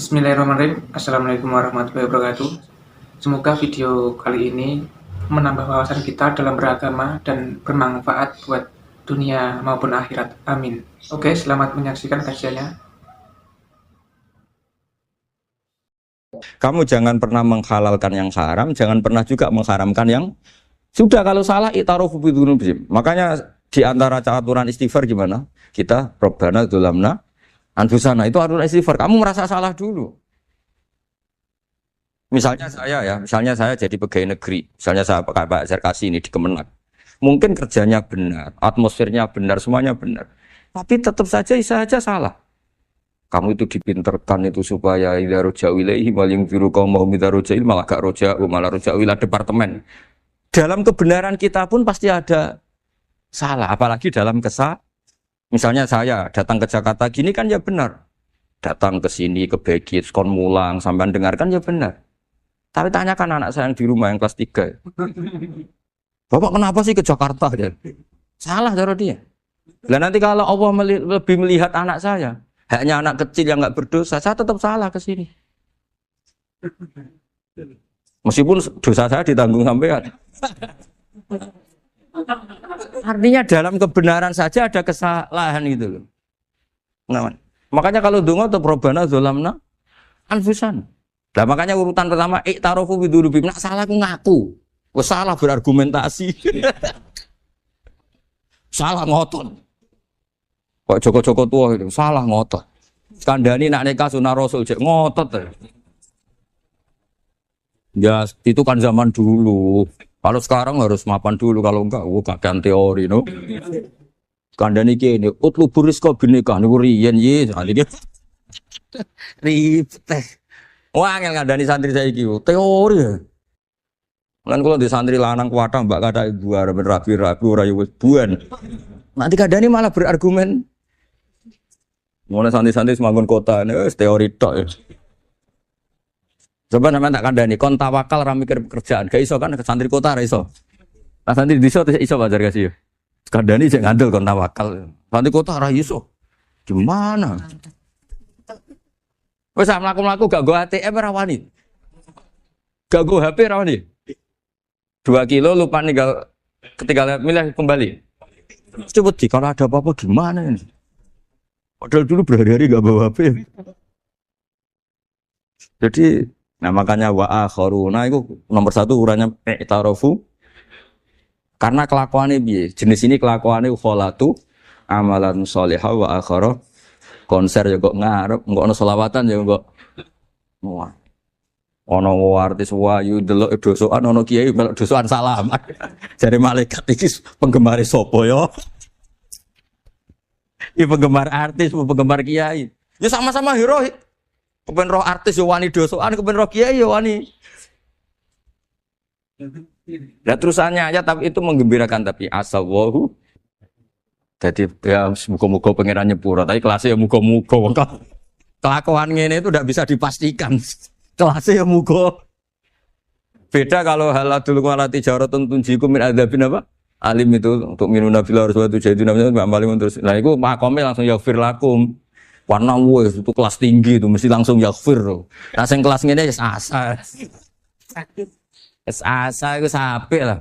Bismillahirrahmanirrahim. Assalamualaikum warahmatullahi wabarakatuh. Semoga video kali ini menambah wawasan kita dalam beragama dan bermanfaat buat dunia maupun akhirat. Amin. Oke, selamat menyaksikan kajiannya. Kamu jangan pernah menghalalkan yang haram, jangan pernah juga mengharamkan yang sudah. Kalau salah i'tarofu bidzunubihim. Makanya di antara aturan istighfar gimana? Kita Rabbana dzulamna anfusana, itu aturan istighfar. Kamu merasa salah dulu. Misalnya saya jadi pegawai negeri. Misalnya saya Pak Serkasi ini di Kemenak. Mungkin kerjanya benar, atmosfernya benar, semuanya benar. Tapi tetap saja salah. Kamu itu dipinterkan itu supaya idza roja'u ilaihi wal yunziru qaumahum idza roja'il malah gak roja'u malah roja'u ila departemen. Dalam kebenaran kita pun pasti ada salah, apalagi dalam misalnya saya datang ke Jakarta gini kan ya benar. Datang ke sini ke Begit, kon mulang sampean dengarkan ya benar. Tapi tanyakan anak saya yang di rumah yang kelas 3. Bapak kenapa sih ke Jakarta ya? Salah cara dia. Lah nanti kalau Allah lebih melihat anak saya, hanya anak kecil yang nggak berdosa, saya tetap salah ke sini. Meskipun dosa saya ditanggung sampean. Artinya dalam kebenaran saja ada kesalahan itu loh. Nah, makanya kalau donga atau Rabbana dzulamna anfusana. Nah, makanya urutan pertama i'tarofu bidzunubihim. Nak salah aku ngaku. Wes salah berargumentasi. Salah ngotot. Kok Joko-Joko tua itu salah ngotot. Kandhani nak nikah sunah Rasul cek ngotot. Ya itu kan zaman dulu. Kalau sekarang harus mapan dulu, kalau enggak kakean teori no. Kandhani kene utlubur rizqa binikah niku riyen ye iki. Ribet. Wah angel kandhani santri saiki teori ya. Lan kula di santri lanang kuwatah mbak kata ibu arep rapi-rapi ora yo wis buan. Nanti kandhani malah berargumen. Mulai santri-santri semanggon kota ini, teori tok ya. Coba namanya tak kandani, kon tawakal ra mikir pekerjaan, gak iso kan santri kota ra iso. Nah santri diso iso Pak Jarkasi. Kandani sing ngandel kon tawakal. Santri kota ra iso. Gimana? Wes mlaku-mlaku gak go ATM ra wani. Gak go HP ra wani. 2 kilo lupa ninggal ketika milih kembali. Cepet sih kalau ada apa-apa gimana ini? Padahal dulu berhari-hari gak bawa HP. Jadi, nah makanya wa akharuna itu nomor 1 ukurannya i'tarofu. Karena kelakuannya biye. Jenis ini kelakuannya kholatu amalan sholihah wa akhara. Konser ya kok ngarep, enggak ono selawatan ya kok. Wah. Ono artis wayu delok dosokan ono kiai melok dosokan salaman. Jare malaikat iki penggemar sapa ya? Ya penggemar artis, penggemar kiai. Ya sama-sama hero. Kepen roh artis yo wani dosokan, kepen roh kiai yo wani. Lah terusannya aja tapi itu menggembirakan tapi asawahu. Jadi ya muga-muga pangeran nyepuro, tapi kelasnya ya muga-muga. Kelakuan ngene itu tidak bisa dipastikan. Kelasnya ya muga. Beda kalau haladul walati jaratun tunjikum min adzabin apa? Alim itu untuk minum nabi harus waktu jadi namanya Mbak Malim terus. Nah itu makomnya langsung yaghfir lakum. Warna wes itu kelas tinggi itu mesti langsung yaghfir. Nah yang kelas ini ya asa. Asa itu sampai lah.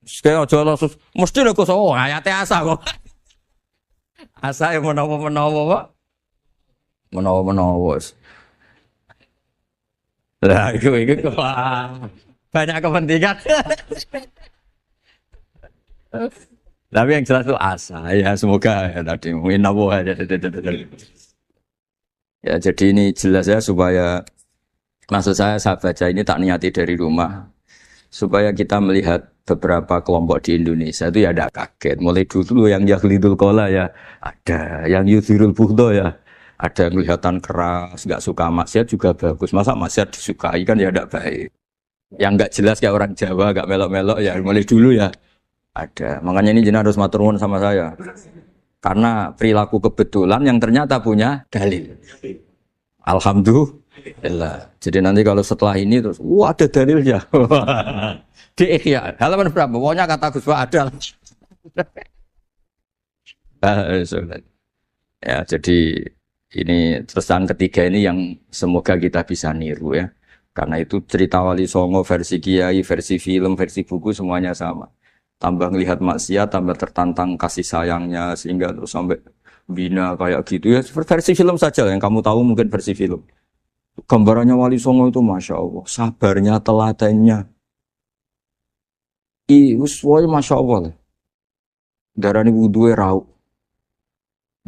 Kayak aja langsung mesti lho kok ayatnya asa kok. Asa yang menawa-menawa Pak. Menawa-menawa. Lah itu banyak kepentingan. Tapi yang jelas itu asa ya semoga ya tadi mungkin aja. Ya jadi ini jelas ya supaya maksud saya baca ini tak niati dari rumah supaya kita melihat beberapa kelompok di Indonesia itu ya ada kaget mulai dulu yang yahlidul qola ya ada yang yuzhirul bughda ya ada yang kelihatan keras nggak suka maksiat juga bagus masa maksiat disukai kan ya tidak baik yang nggak jelas kayak orang Jawa nggak melok-melok ya mulai dulu ya ada, makanya ini jenah harus matur nuwun sama saya. Karena perilaku kebetulan yang ternyata punya dalil. Alhamdulillah. Jadi nanti kalau setelah ini terus, wah ada dalilnya. Di Ihya, halaman berapa? Pokoknya kata Gus Pak ada. Ya, jadi Ini terusan ketiga ini yang semoga kita bisa niru ya. Karena itu cerita Wali Songo versi kiai, versi film, versi buku semuanya sama. Tambah ngelihat maksiat, tambah tertantang kasih sayangnya sehingga terus sampai bina kayak gitu ya. Versi film saja yang kamu tahu mungkin versi film. Gambarannya Wali Songo itu masya Allah, sabarnya, telatennya. Semuanya masya Allah lah. Darani wudhuwe rau,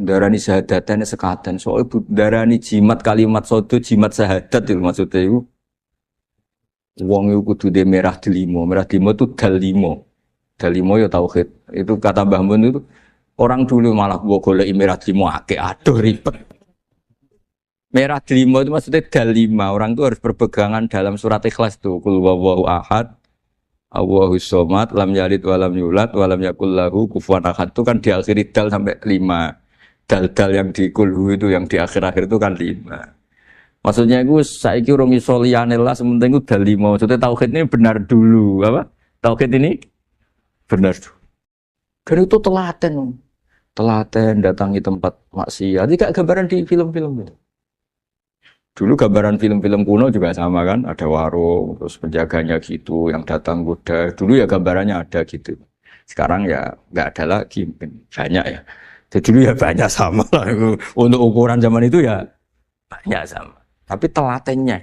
darani syahadatane sekaten. Soalnya darani jimat kalimat sodo, jimat syahadat itu maksudnya itu. Wong itu kudu de merah delimo itu dalimo ya tauhid. Itu kata Mbah Mun itu orang dulu malah gua golek merah delimo akeh, aduh ribet. Merah delimo itu maksudnya dalima. Orang itu harus berpegangan dalam surat Ikhlas tuh. Qul huwallahu ahad, Allahus somad, lam yalid walam yulad, walam yakul lahu kufuwan ahad. Itu kan diakhiri dal sampai 5. Dal-dal yang di kulhu itu yang di akhir-akhir itu kan 5. Maksudnya itu saiki urung iso liyane lah sementing itu dalima. Maksudnya tauhid ini benar dulu, apa? Tauhid ini benar dulu. Dan itu telaten. Telaten datangi tempat maksiat. Ini kayak gambaran di film-film itu. Dulu gambaran film-film kuno juga sama kan, ada warung, terus penjaganya gitu, yang datang kuda. Dulu ya gambarannya ada gitu. Sekarang ya nggak ada lagi, mungkin banyak ya. Jadi dulu ya banyak sama lah. Untuk ukuran zaman itu ya banyak sama. Tapi telatennya.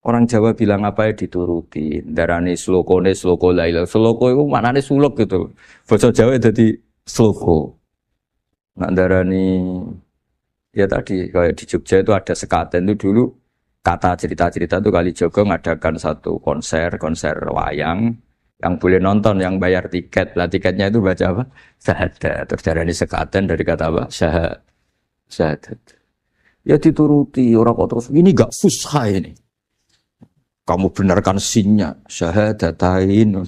Orang Jawa bilang apa ya dituruti. Darani slokone sloko laila. Sloko itu maknanya suluk gitu. Bahasa Jawa jadi sloko. Nak darani ya tadi kayak di Jogja itu ada sekaten itu dulu kata cerita-cerita itu Kalijogo ngadakan satu konser wayang yang boleh nonton yang bayar tiket. Lah tiketnya itu baca apa? Syahadat. Terus darani sekaten dari kata apa? Syahadat. Ya dituruti orang kok terus ini gak fusha ini. Kamu benarkan sinnya syahadatain.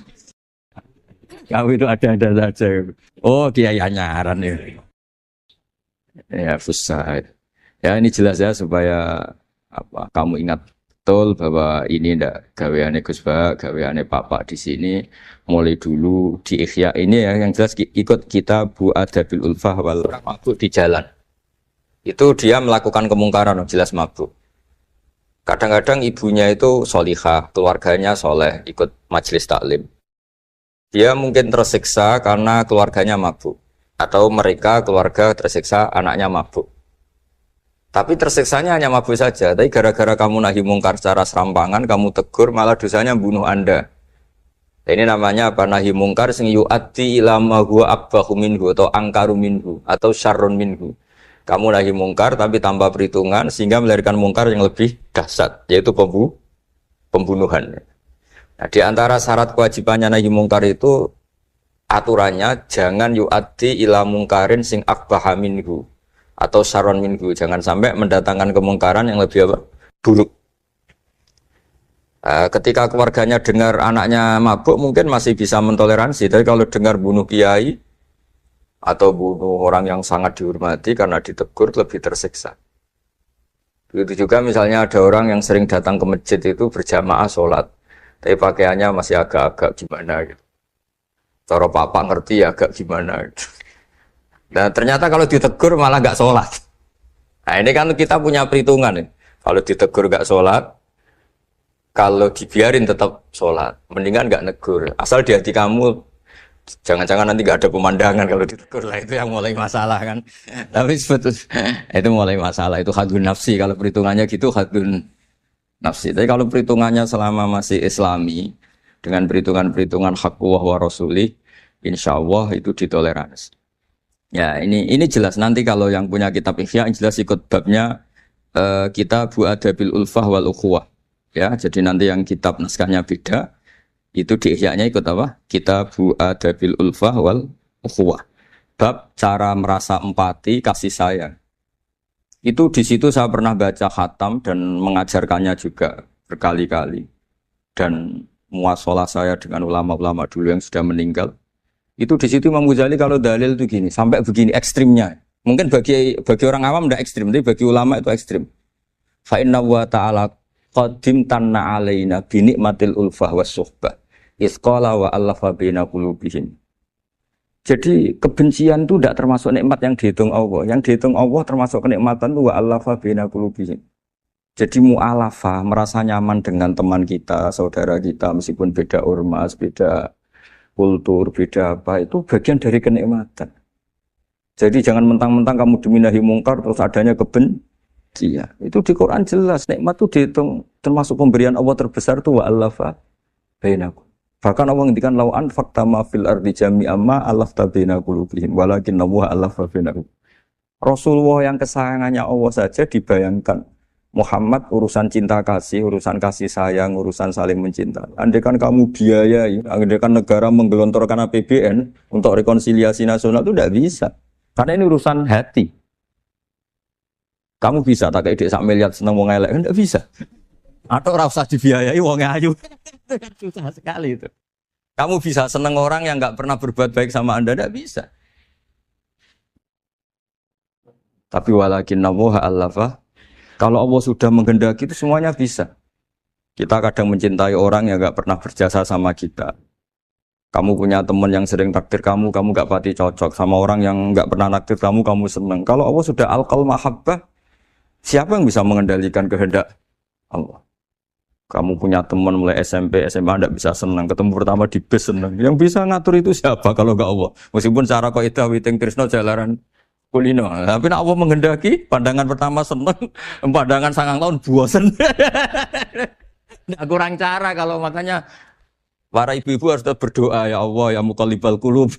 Kamu itu ada saja. Oh kiai nyaran ya. Ya fusha. Ya ini jelas ya supaya apa kamu ingat betul bahwa ini ndak gaweane Gus Ba, gaweane Papa di sini mulai dulu di Ikhya ini ya yang jelas ikut kita Bu Adabil Ulfah wal mabuk di jalan. Itu dia melakukan kemungkaran jelas mabuk. Kadang-kadang ibunya itu solihah, keluarganya soleh, ikut majelis taklim. Dia mungkin tersiksa karena keluarganya mabuk. Atau mereka keluarga tersiksa anaknya mabuk. Tapi tersiksanya hanya mabuk saja. Tapi gara-gara kamu nahi mungkar secara serampangan, kamu tegur malah dosanya bunuh Anda. Ini namanya apa? Nahi mungkar sing yu'addi ila ma huwa akbahu minhu atau angkaru minhu atau syarrun minhu. Kamu nahi mungkar tapi tanpa perhitungan sehingga melahirkan mungkar yang lebih dahsyat yaitu pembunuhan. Nah, di antara syarat kewajibannya nahi mungkar itu aturannya jangan yu'addi ila mungkarin sing akbaha minhu atau syarrun minhu. Jangan sampai mendatangkan kemungkaran yang lebih apa? Buruk. Ketika keluarganya dengar anaknya mabuk mungkin masih bisa mentoleransi, tapi kalau dengar bunuh kiai atau bunuh orang yang sangat dihormati karena ditegur lebih tersiksa. Begitu juga misalnya ada orang yang sering datang ke masjid itu berjamaah sholat, tapi pakaiannya masih agak-agak gimana gitu. Cara papa ngerti agak gimana gitu. Dan ternyata kalau ditegur malah gak sholat. Nah ini kan kita punya perhitungan nih. Kalau ditegur gak sholat, kalau dibiarin tetap sholat, mendingan gak negur. Asal di hati kamu jangan-jangan nanti gak ada pemandangan kalau ditegur lah, itu yang mulai masalah kan. Tapi sebetulnya itu mulai masalah, itu hadun nafsi. Kalau perhitungannya gitu hadun nafsi. Tapi kalau perhitungannya selama masih islami dengan perhitungan-perhitungan haqquh wa rasulih, insya Allah itu ditoleransi. Ya ini jelas nanti kalau yang punya kitab Ihya jelas ikut babnya kitab Bu Adabil Ulfah wal Ukhuwah. Ya jadi nanti yang kitab naskahnya beda. Itu di Ihya-nya ikut apa? Kitabu Adabil Ulfah wal Ukhuwah. Bab cara merasa empati, kasih sayang. Itu di situ saya pernah baca khatam dan mengajarkannya juga berkali-kali. Dan muasalah saya dengan ulama-ulama dulu yang sudah meninggal. Itu di situ Imam Ghazali kalau dalil itu gini, sampai begini ekstrimnya. Mungkin bagi orang awam tidak ekstrim, tapi bagi ulama itu ekstrim. Fa inna wa ta'ala qadim tanna alaina bi ni'matil ulfah was suhbah. Isqala wa allafa baina qulubihim. Jadi kebencian itu tidak termasuk nikmat yang dihitung Allah. Yang dihitung Allah termasuk kenikmatan itu wa allafa baina qulubihim. Jadi mu'alafa, merasa nyaman dengan teman kita, saudara kita, meskipun beda ormas, beda kultur, beda apa, itu bagian dari kenikmatan. Jadi jangan mentang-mentang kamu diminahi mungkar terus adanya kebencian. Itu di Quran jelas, nikmat itu dihitung termasuk pemberian Allah terbesar itu wa allafa bainakum. Bahkan Allah ngendikan lau anfaqta ma fil ardi jami'an ma allafta baina qulubihim walakin Allah allafa bainahum. Rasulullah yang kesayangannya Allah saja dibayangkan Muhammad urusan cinta kasih, urusan kasih sayang, urusan saling mencinta. Andai kan kamu biayai, andai kan negara menggelontorkan APBN untuk rekonsiliasi nasional itu tidak bisa. Karena ini urusan hati. Kamu bisa tak kayak ide sak miliar seneng wong elek, enggak bisa. Atau ora usah dibiayai wong ayu. Susah sekali itu. Kamu bisa seneng orang yang enggak pernah berbuat baik sama Anda, enggak bisa. Tapi walakin Allah allafa. Kalau Allah sudah menghendaki itu semuanya bisa. Kita kadang mencintai orang yang enggak pernah berjasa sama kita. Kamu punya teman yang sering takdir kamu enggak pati cocok sama orang yang enggak pernah naktir kamu seneng. Kalau Allah sudah alqal mahabbah, siapa yang bisa mengendalikan kehendak Allah? Kamu punya teman mulai SMP, SMA enggak bisa senang, ketemu pertama di bus senang. Yang bisa ngatur itu siapa kalau enggak Allah? Meskipun cara kok itu witing tresno jalaran kulino. Tapi Allah menghendaki pandangan pertama senang, pandangan 9 tahun bosen. Enggak kurang cara kalau makanya para ibu-ibu harus berdoa ya Allah ya muqallibal qulub.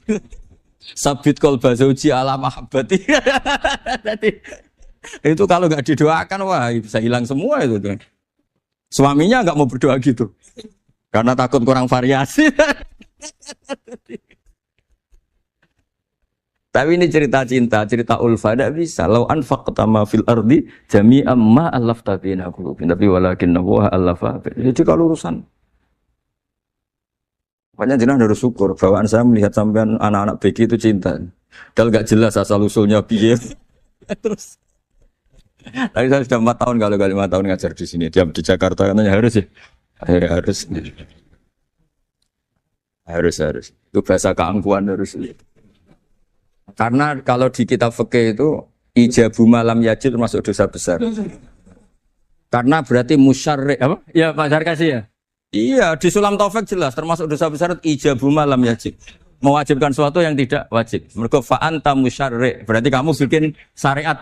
Sabit qalba zauji ala mahabbati. Jadi itu kalau enggak didoakan wah bisa hilang semua itu tuh. Suaminya enggak mau berdoa gitu. Karena takut kurang variasi. Tapi ini cerita cinta, cerita ulfa tidak bisa. Lau anfaqta ma fil ardi jami'an ma allafta baina qulubihim. Tapi walakin Allah allafa. Jadi kalau urusan makanya jenengan harus syukur. Bawaan saya melihat sampean anak-anak BG itu cinta. Padahal enggak jelas asal usulnya piye. Terus tapi saya sudah 4 tahun kalau 5 tahun ngajar di sini. Diam di Jakarta katanya harus ya. Harus. Itu bahasa keangkuhan harus. Karena kalau di kitab fikih itu ijabu malam yajid termasuk dosa besar. Karena berarti musyarri apa? Ya Pak Sarkasi ya. Iya, di Sulam Taufik jelas termasuk dosa besar ijabu malam yajid. Mewajibkan sesuatu yang tidak wajib. Mergo fa anta musyarri. Berarti kamu bikin syariat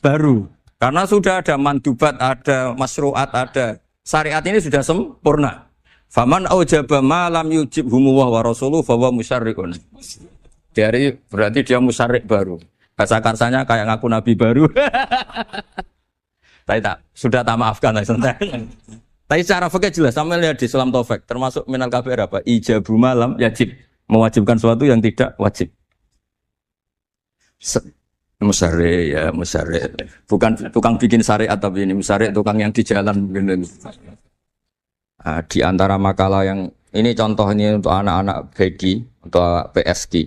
baru. Karena sudah ada mandubat, ada masruat, ada syariat ini sudah sempurna. Faman aujaba ma lam yujibhumu wa rasuluhu fa huwa musyarrikun. Dari berarti dia musyarrik baru. Bahasa karsanya kayak ngaku nabi baru. Tapi sudah tak maafkan lah santai. Tapi secara fikih jelas sampai lihat di Sulam Taufik termasuk minal kabir apa? Ijabu malam yajib, mewajibkan sesuatu yang tidak wajib. Musyarrik ya musyarrik. Bukan tukang bikin syariat tapi ini musyarrik tukang yang di jalan mungkin. Nah, di antara makalah yang ini contohnya untuk anak-anak BG atau PSG.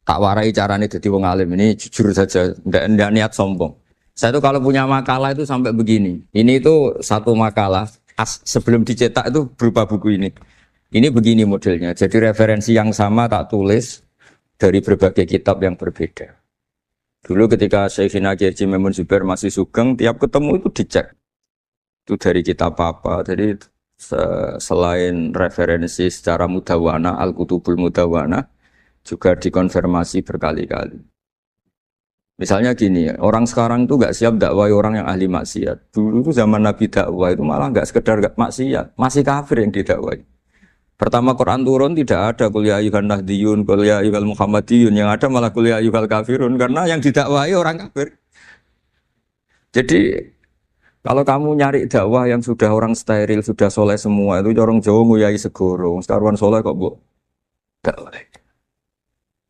Tak warai caranya jadi wong alim ini jujur saja, ndak niat sombong. Saya tuh kalau punya makalah itu sampai begini. Ini itu satu makalah sebelum dicetak itu berupa buku ini. Ini begini modelnya. Jadi referensi yang sama tak tulis dari berbagai kitab yang berbeda. Dulu ketika Syekhina Kiai Haji Maimun Zubair masih sugeng, tiap ketemu itu dicek. Itu dari kitab apa. Jadi selain referensi secara mudawana, Al-Kutubul Mudawana, juga dikonfirmasi berkali-kali. Misalnya gini, orang sekarang itu nggak siap dakwah orang yang ahli maksiat. Dulu itu zaman Nabi dakwah itu malah nggak sekedar maksiat, masih kafir yang didakwai. Pertama Quran turun tidak ada qul ya ayyuhan nahdiyun, qul ya ayyuhal muhammadiyun, yang ada malah qul ya ayyuhal kafirun karena yang didakwai orang kafir. Jadi kalau kamu nyari dakwah yang sudah orang steril, sudah soleh semua, itu orang Jawa nguyai segoro, sekaruan soleh kok bu dakwah.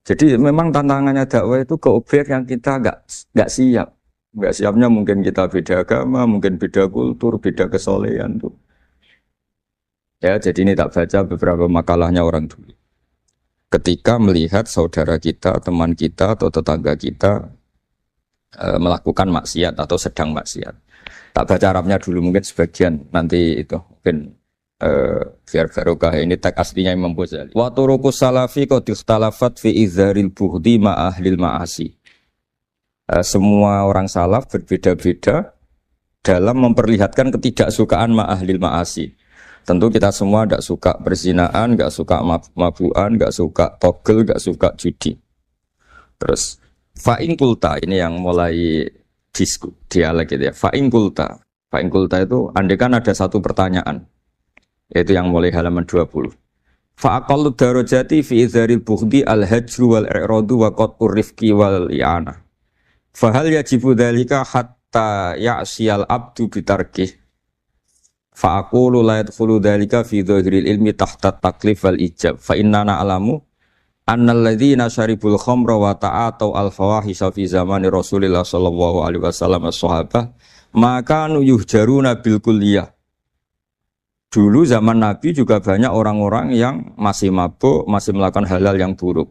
Jadi memang tantangannya dakwah itu ke objek yang kita nggak siap. Nggak siapnya mungkin kita beda agama, mungkin beda kultur, beda kesolehan tuh. Ya, jadi ini tak baca beberapa makalahnya orang dulu. Ketika melihat saudara kita, teman kita atau tetangga kita melakukan maksiat atau sedang maksiat. Tak baca Arabnya dulu mungkin sebagian nanti itu mungkin Biar barokah ini teks aslinya Imam Ghazali. Wa turuqus salafi qad ikhtalafat fi izharil bughdi ma ahlil ma'asi. Semua orang salaf berbeda-beda dalam memperlihatkan ketidaksukaan ma ahlil ma'asi. Tentu kita semua tidak suka perzinaan, tidak suka mabuan, tidak suka togel, tidak suka judi. Terus fa'in kulta ini yang mulai dialek gitu ya. Fa'in kulta itu andekan ada satu pertanyaan, yaitu yang mulai halaman 20. Fa'aqallu darajati fi izharil bughdi al-hajru wal i'radu wa qat'ur rifqi wal i'anah. Fahal yajibu dzalika hatta ya'siyal abdu bitarkih. Fa'aqulu la yadkhulu dzalika fi dhahiril ilmi tahta taklif wal ijab. Fa inna na'lamu annal ladzina syaribul khamra wa ta'atau al fawahisha fi zamani Rasulillah sallallahu alaihi wasallam as-sahabah maka yuhjaruna bil kulliyah. Dulu zaman Nabi juga banyak orang-orang yang masih mabuk, masih melakukan hal-hal yang buruk.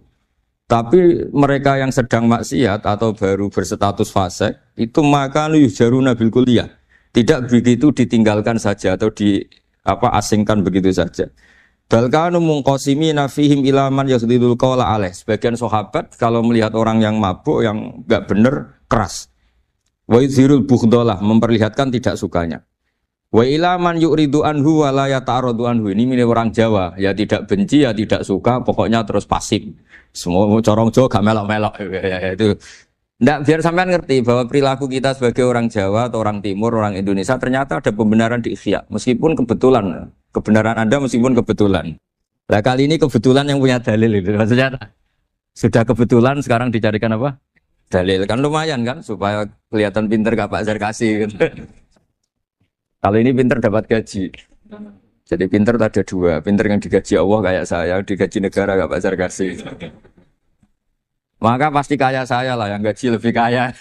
Tapi mereka yang sedang maksiat atau baru berstatus fasik itu maka yuhjaruna bil kulliyah. Tidak begitu ditinggalkan saja atau asingkan begitu saja. Balkanu munqasimina fihim ila man yasdidul qawla alaih. Sebagian sahabat kalau melihat orang yang mabuk yang enggak benar keras. Wa yuzhirul bughdalah, memperlihatkan tidak sukanya. Wa ila man yu'ridu anhu wa la yata'aradu anhu. Ini milik orang Jawa, ya tidak benci ya tidak suka, pokoknya terus pasif. Semua corong Jawa gak melok-melok ya, itu. Nggak, biar sampean ngerti bahwa perilaku kita sebagai orang Jawa atau orang Timur, orang Indonesia ternyata ada pembenaran di ikhya, meskipun kebetulan. Kebenaran Anda meskipun kebetulan. Nah kali ini kebetulan yang punya dalil itu. Maksudnya sudah kebetulan sekarang dicarikan apa? Dalil. Kan lumayan kan supaya kelihatan pinter gak Pak Zarkasi gitu. Kalau ini pinter dapat gaji. Jadi pinter ada dua. Pinter yang digaji Allah kayak saya, digaji negara gak Pak Zarkasi. Maka pasti kaya saya lah, yang gaji lebih kaya.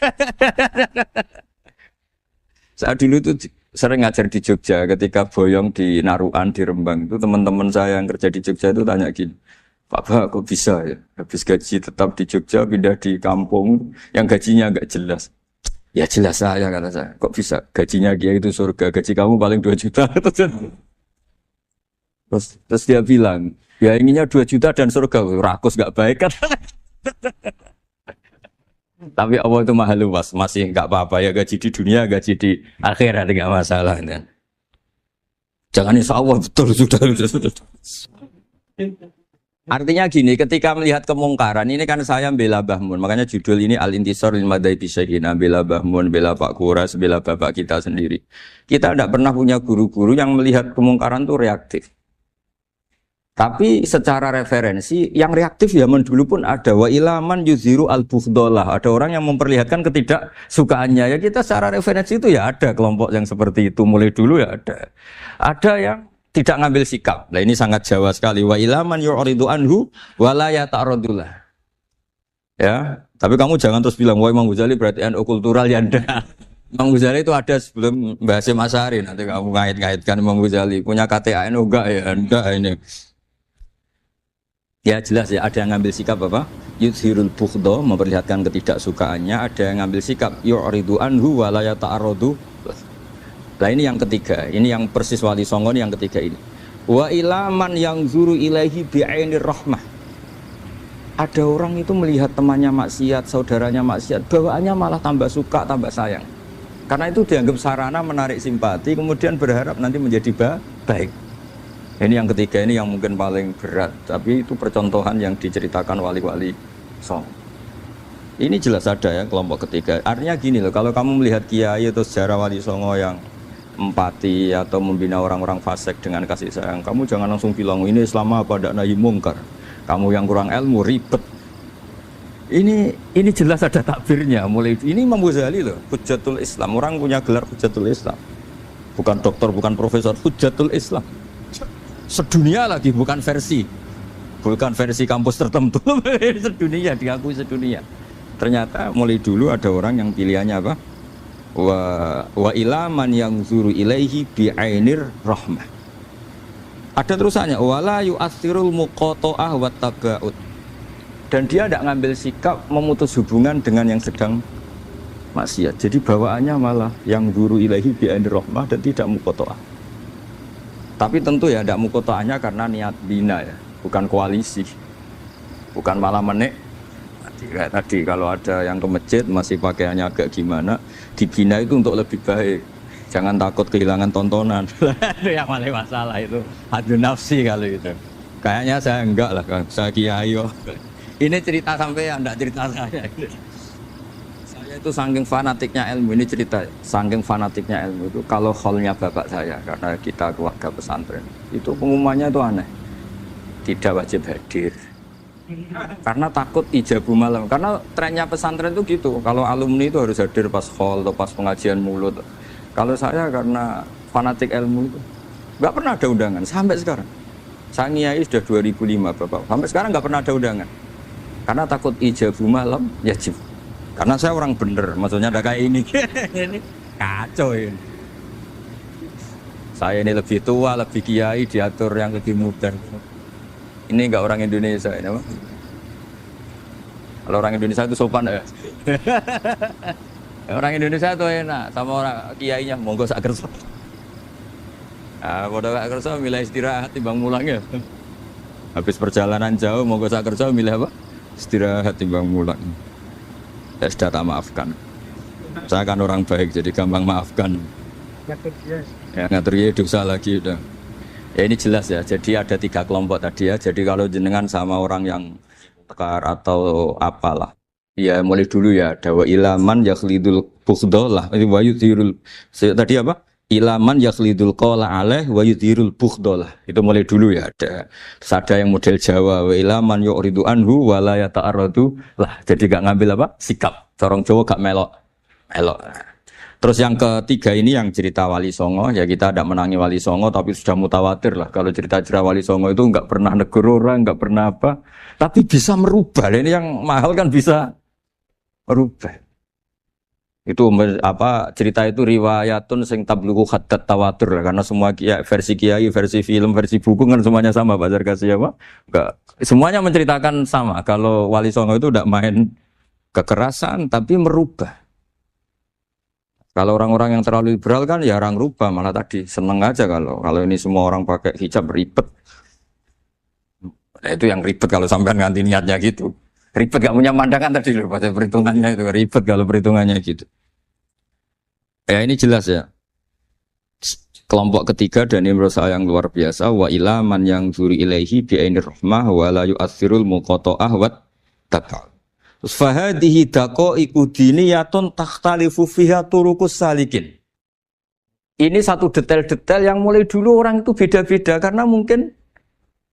Saat dulu tuh sering ngajar di Jogja, ketika boyong di Naruan, di Rembang itu teman-teman saya yang kerja di Jogja itu tanya gini, Pak kok bisa ya habis gaji tetap di Jogja pindah di kampung yang gajinya agak jelas. Ya jelas saya, kata saya, kok bisa gajinya dia itu surga, gaji kamu paling 2 juta. Terus dia bilang, ya inginnya 2 juta dan surga, rakus gak baik kan. Tapi Allah itu maha luas, masih nggak apa-apa ya, gaji di dunia, gaji di akhirat nggak masalah. Kan? Jangan insya Allah betul sudah. Artinya gini, ketika melihat kemungkaran, ini kan saya bela Mbah Mun, makanya judul ini Al-Intisar lil Madhaib Syekhina, bela Mbah Mun, bela Pak Kuras, bela bapak kita sendiri. Kita tidak pernah punya guru-guru yang melihat kemungkaran itu reaktif. Tapi secara referensi yang reaktif zaman dulu pun ada. Wa ilaman yuziru al-bughdalah. Ada orang yang memperlihatkan ketidaksukaannya. Ya kita secara referensi itu ya ada kelompok yang seperti itu mulai dulu ya ada. Ada yang tidak ngambil sikap. Nah ini sangat Jawa sekali. Wa ilaman yu'ridu anhu wa la yata'radullah. Ya, tapi kamu jangan terus bilang wah Imam Ghazali berarti NU kultural ya enggak. Imam Ghazali itu ada sebelum Mbah Hasyim Asy'ari. Nanti kamu ngait-ngaitkan Imam Ghazali punya KTA NU enggak ya? Enggak ini. Ya jelas ya, ada yang ngambil sikap apa? Yuzhirul bughda, memperlihatkan ketidaksukaannya. Ada yang ngambil sikap yu'ridu anhu wa la yata'arradu. Nah ini yang ketiga, ini yang persis Wali Songo yang ketiga ini. Wa ilaman yang zuru ilaihi bi'ainir rahmah. Ada orang itu melihat temannya maksiat, saudaranya maksiat, bawaannya malah tambah suka, tambah sayang. Karena itu dianggap sarana menarik simpati, kemudian berharap nanti menjadi baik. Ini yang ketiga, ini yang mungkin paling berat, tapi itu percontohan yang diceritakan wali-wali Songo. Ini jelas ada ya kelompok ketiga. Artinya gini loh, kalau kamu melihat kiai atau sejarah Wali Songo yang empati atau membina orang-orang fasik dengan kasih sayang, kamu jangan langsung bilang ini Islam apa tidak nahi mungkar. Kamu yang kurang ilmu ribet. Ini jelas ada takbirnya. Mulai ini Imam Ghazali loh, Hujjatul Islam. Orang punya gelar Hujjatul Islam. Bukan doktor, bukan profesor, Hujjatul Islam. Sedunia lagi, bukan versi kampus tertentu. Sedunia, diakui sedunia. Ternyata mulai dulu ada orang yang pilihannya apa? Wa ilaman yang zuru ilaihi bi'ainir rahmah. Ada terusannya, wala yu'athirul muqata'ah wa taba'ud. Dan dia tidak ngambil sikap memutus hubungan dengan yang sedang maksiat. Jadi bawaannya malah yang zuru ilaihi bi'ainir rahmah dan tidak muqata'ah. Tapi tentu ya tidak mukotoahnya karena niat bina ya, bukan koalisi, bukan malah menik. Kayak tadi kalau ada yang ke masjid masih pakaiannya agak gimana, dibina itu untuk lebih baik. Jangan takut kehilangan tontonan. Itu yang paling masalah itu. Adu nafsi kalau itu. Kayaknya saya enggak lah, saya kiai. Ini cerita sampai enggak cerita saya. Saya itu saking fanatiknya ilmu, ini cerita. Saking fanatiknya ilmu itu kalau hallnya bapak saya, karena kita keluarga pesantren, itu pengumumannya itu aneh. Tidak wajib hadir. Karena takut ijabu malam. Karena trennya pesantren itu gitu. Kalau alumni itu harus hadir pas hall atau pas pengajian mulut. Kalau saya karena fanatik ilmu itu nggak pernah ada undangan sampai sekarang. Saya ngiyai sudah 2005 bapak. Sampai sekarang nggak pernah ada undangan. Karena takut ijabu malam yajib. Karena saya orang bener. Maksudnya ada kayak ini. Ini kacau ini. Saya ini lebih tua, lebih kiai, diatur yang lebih muda. Ini enggak orang Indonesia ini, Pak. Kalau orang Indonesia itu sopan ya. Orang Indonesia itu enak sama orang kiainya, monggo sak kersa. Ah, padha sak kersa milih istirahat timbang mulang ya. Habis perjalanan jauh monggo sak kersa milih apa? Istirahat timbang mulang. Ya sudah tak maafkan. Saya kan orang baik jadi gampang maafkan. Ya ngatur ya dosa lagi udah. Ya ini jelas ya, jadi ada 3 kelompok tadi ya. Jadi kalau jenengan sama orang yang tekar atau apalah, ya mulai dulu ya. Dawa ilaman yakhlidul bukhdolah, wa yuthirul. Tadi apa? Ilaman yakhlidul qala alaih wa yuthirul bukhdolah. Itu mulai dulu ya. Terus ada yang model Jawa, wa ilaman yu'ridu anhu wa la yata'arradu lah. Jadi gak ngambil apa? Sikap. Corong Jawa gak melok. Terus yang ketiga ini yang cerita Wali Songo, ya kita tidak menangi Wali Songo tapi sudah mutawatir lah. Kalau cerita-cerita Wali Songo itu nggak pernah negur orang, nggak pernah apa, tapi bisa merubah. Ini yang mahal kan bisa merubah. Itu apa cerita itu riwayatun sing tablughu hadat tawatur lah. Karena semua versi kiai, versi film, versi buku kan semuanya sama. Pak Zarkasi apa? Enggak, semuanya menceritakan sama. Kalau Wali Songo itu tidak main kekerasan tapi merubah. Kalau orang-orang yang terlalu liberal kan ya orang rubah, malah tadi seneng aja kalau ini semua orang pakai hijab ribet. Nah, itu yang ribet kalau sampai ganti niatnya gitu. Ribet gak punya pandangan tadi loh pada perhitungannya itu ribet kalau perhitungannya gitu. Ya ini jelas ya. Kelompok ketiga dan ini menurut saya yang luar biasa, wa ila man yang zuri ilaihi bi ainir rahmah wa la yu'athirul muqata'ah wa tabal. Terus fahadihi daqaiqu diniyatun takhtalifu fiha turuqus salikin. Ini satu detail-detail yang mulai dulu orang itu beda-beda karena mungkin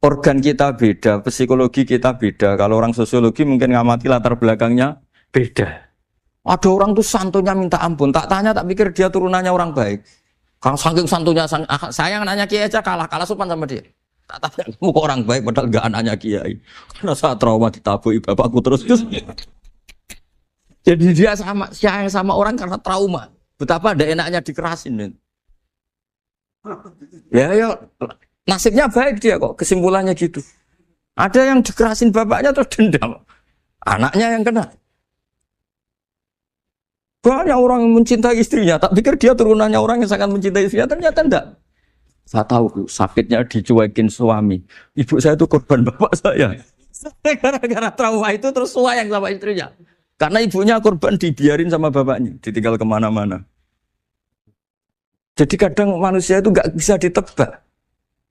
organ kita beda, psikologi kita beda. Kalau orang sosiologi mungkin ngamati latar belakangnya beda. Ada orang tuh santunya minta ampun, tak tanya tak pikir dia turunannya orang baik. Kalau saking santunya saya nanya kiai aja kalah sopan sama dia. Tak tanya kamu kok orang baik padahal enggak anaknya kiai. Karena saat trauma ditabuhi bapakku terus. Jadi dia sama orang karena trauma. Betapa ada enaknya dikerasin. Ya, nasibnya baik dia kok, kesimpulannya gitu. Ada yang dikerasin bapaknya terus dendam. Anaknya yang kena. Banyak orang yang mencintai istrinya, tak pikir dia turunannya orang yang sangat mencintai istrinya, ternyata enggak. Saya tahu sakitnya dicuekin suami. Ibu saya itu korban bapak saya. Gara-gara trauma itu terus sayang sama istrinya. Karena ibunya korban dibiarin sama bapaknya, ditinggal kemana-mana. Jadi kadang manusia itu nggak bisa ditebak.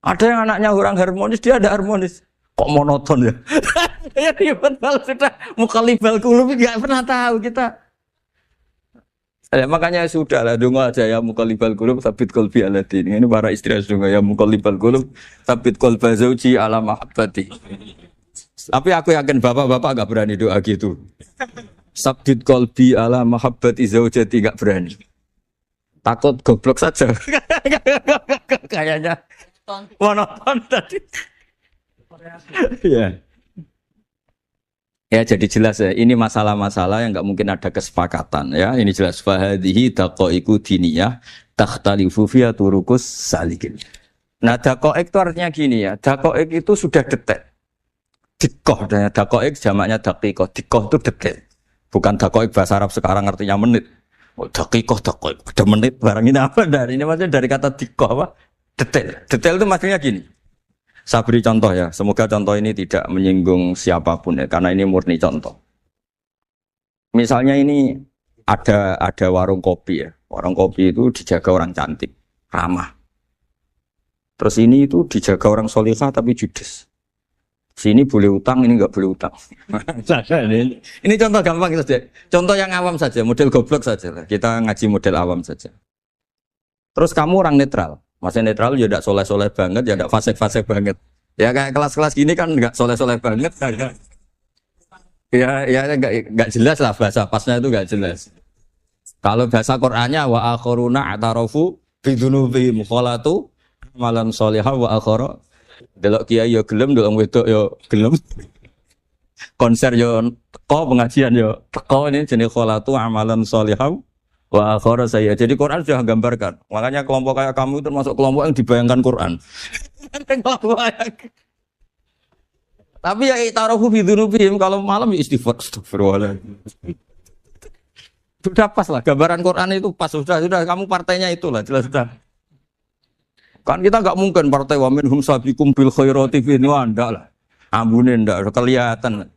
Ada yang anaknya orang harmonis, dia ada harmonis. Kok monoton ya? Ya ribet kalau sudah mukallibal qulub nggak pernah tahu kita. Makanya sudah lah, dongo aja ya mukallibal qulub sabit qalbi ala din. Ini para istri dongo ya mukallibal qulub sabit qalba zauji ala mahabbati. Tapi aku yakin bapak-bapak enggak berani doa gitu. Sabit qalbi ala mahabbati zaujati enggak berani. Takut goblok saja. Kayaknya monoton tadi. Ya. Ya jadi jelas ya, ini masalah-masalah yang nggak mungkin ada kesepakatan ya. Ini jelas fahadihi daqaiqu diniyah takhtalifu fiha turuqus salikin. Nah daqaiq itu artinya gini ya, daqaiq itu sudah detail. Dikoh dan daqaiq jamaknya daqiqah. Dikoh itu detail. Bukan daqaiq bahasa Arab sekarang artinya menit. Oh daqiqah daqaiq ada menit barang ini apa dari ini maksudnya dari kata dikoh apa? Detail. Detail itu maksudnya gini. Saya beri contoh ya. Semoga contoh ini tidak menyinggung siapapun ya, karena ini murni contoh. Misalnya ini ada warung kopi ya. Warung kopi itu dijaga orang cantik, ramah. Terus ini itu dijaga orang solihah tapi judes. Sini boleh utang, ini nggak boleh utang. Ini contoh gampang saja. Contoh yang awam saja, model goblok saja. Kita ngaji model awam saja. Terus kamu orang netral. Maksudnya netral ya tidak soleh-soleh banget, ya tidak fasik-fasik banget. Ya kayak kelas-kelas gini kan nggak soleh-soleh banget. Ya nggak jelas lah bahasa pasnya itu nggak jelas. Kalau bahasa Qur'annya wa akharuna atarafu bidunubihim kholatu malam solihah wa akhara. Delok kiai yo gelem, delok wedok yo gelem. Konser yo teko, pengajian yo teko, ini jenis kholatu amalan solihah wa akhara saya. Jadi Quran sudah gambarkan. Makanya kelompok kayak kamu termasuk kelompok yang dibayangkan Quran. Tapi ya taruhu bidunubihim kalau malam ya istighfar, astagfirullah. Sudah pas lah gambaran Quran itu pas sudah kamu partainya itulah jelas sudah. Kan kita nggak mungkin partai wa minhum sabiqum bil khairati fi ndak lah. Ambune ndak kelihatan.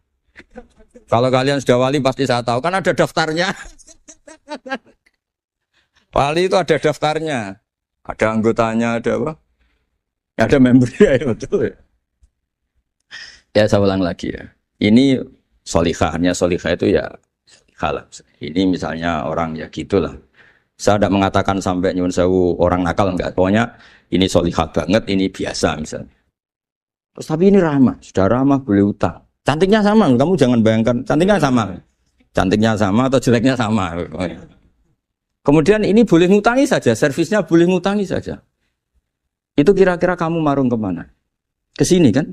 Kalau kalian sudah wali pasti saya tahu kan ada daftarnya. Wali itu ada daftarnya. Ada anggotanya, ada apa? Ada membernya ya betul ya. Ya saya ulang lagi ya. Ini solihahnya solihah itu ya halal. Ini misalnya orang ya gitulah. Saya tidak mengatakan sampai nyuwun sewu orang nakal enggak. Pokoknya ini solihah banget, ini biasa misalnya. Terus tapi ini ramah, sudah ramah boleh utang. Cantiknya sama, kamu jangan bayangkan cantiknya sama. Cantiknya sama atau jeleknya sama. Kemudian ini boleh ngutangi saja, servisnya boleh ngutangi saja. Itu kira-kira kamu marung kemana? Ke sini kan?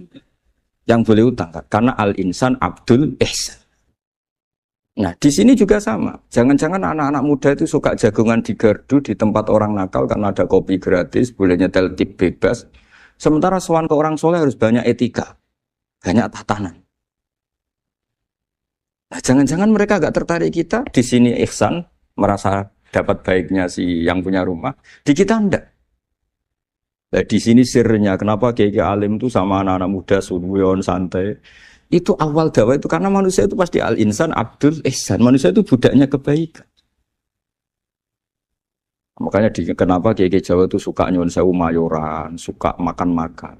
Yang boleh utang kan? Karena al-insan abdul ihsan. Nah di sini juga sama. Jangan-jangan anak-anak muda itu suka jagongan di gardu di tempat orang nakal karena ada kopi gratis, boleh nyetel tip bebas. Sementara sowan ke orang soleh harus banyak etika, banyak tatanan. Nah jangan-jangan mereka gak tertarik kita di sini ihsan, merasa dapat baiknya si yang punya rumah, di kita enggak. Nah, di sini sirnya kenapa kiai alim itu sama anak-anak muda sunuyon santai. Itu awal dakwah itu karena manusia itu pasti al-insan abdul ihsan. Manusia itu budaknya kebaikan. Makanya kenapa kiai Jawa itu suka nyuwun sewu mayoran, suka makan-makan.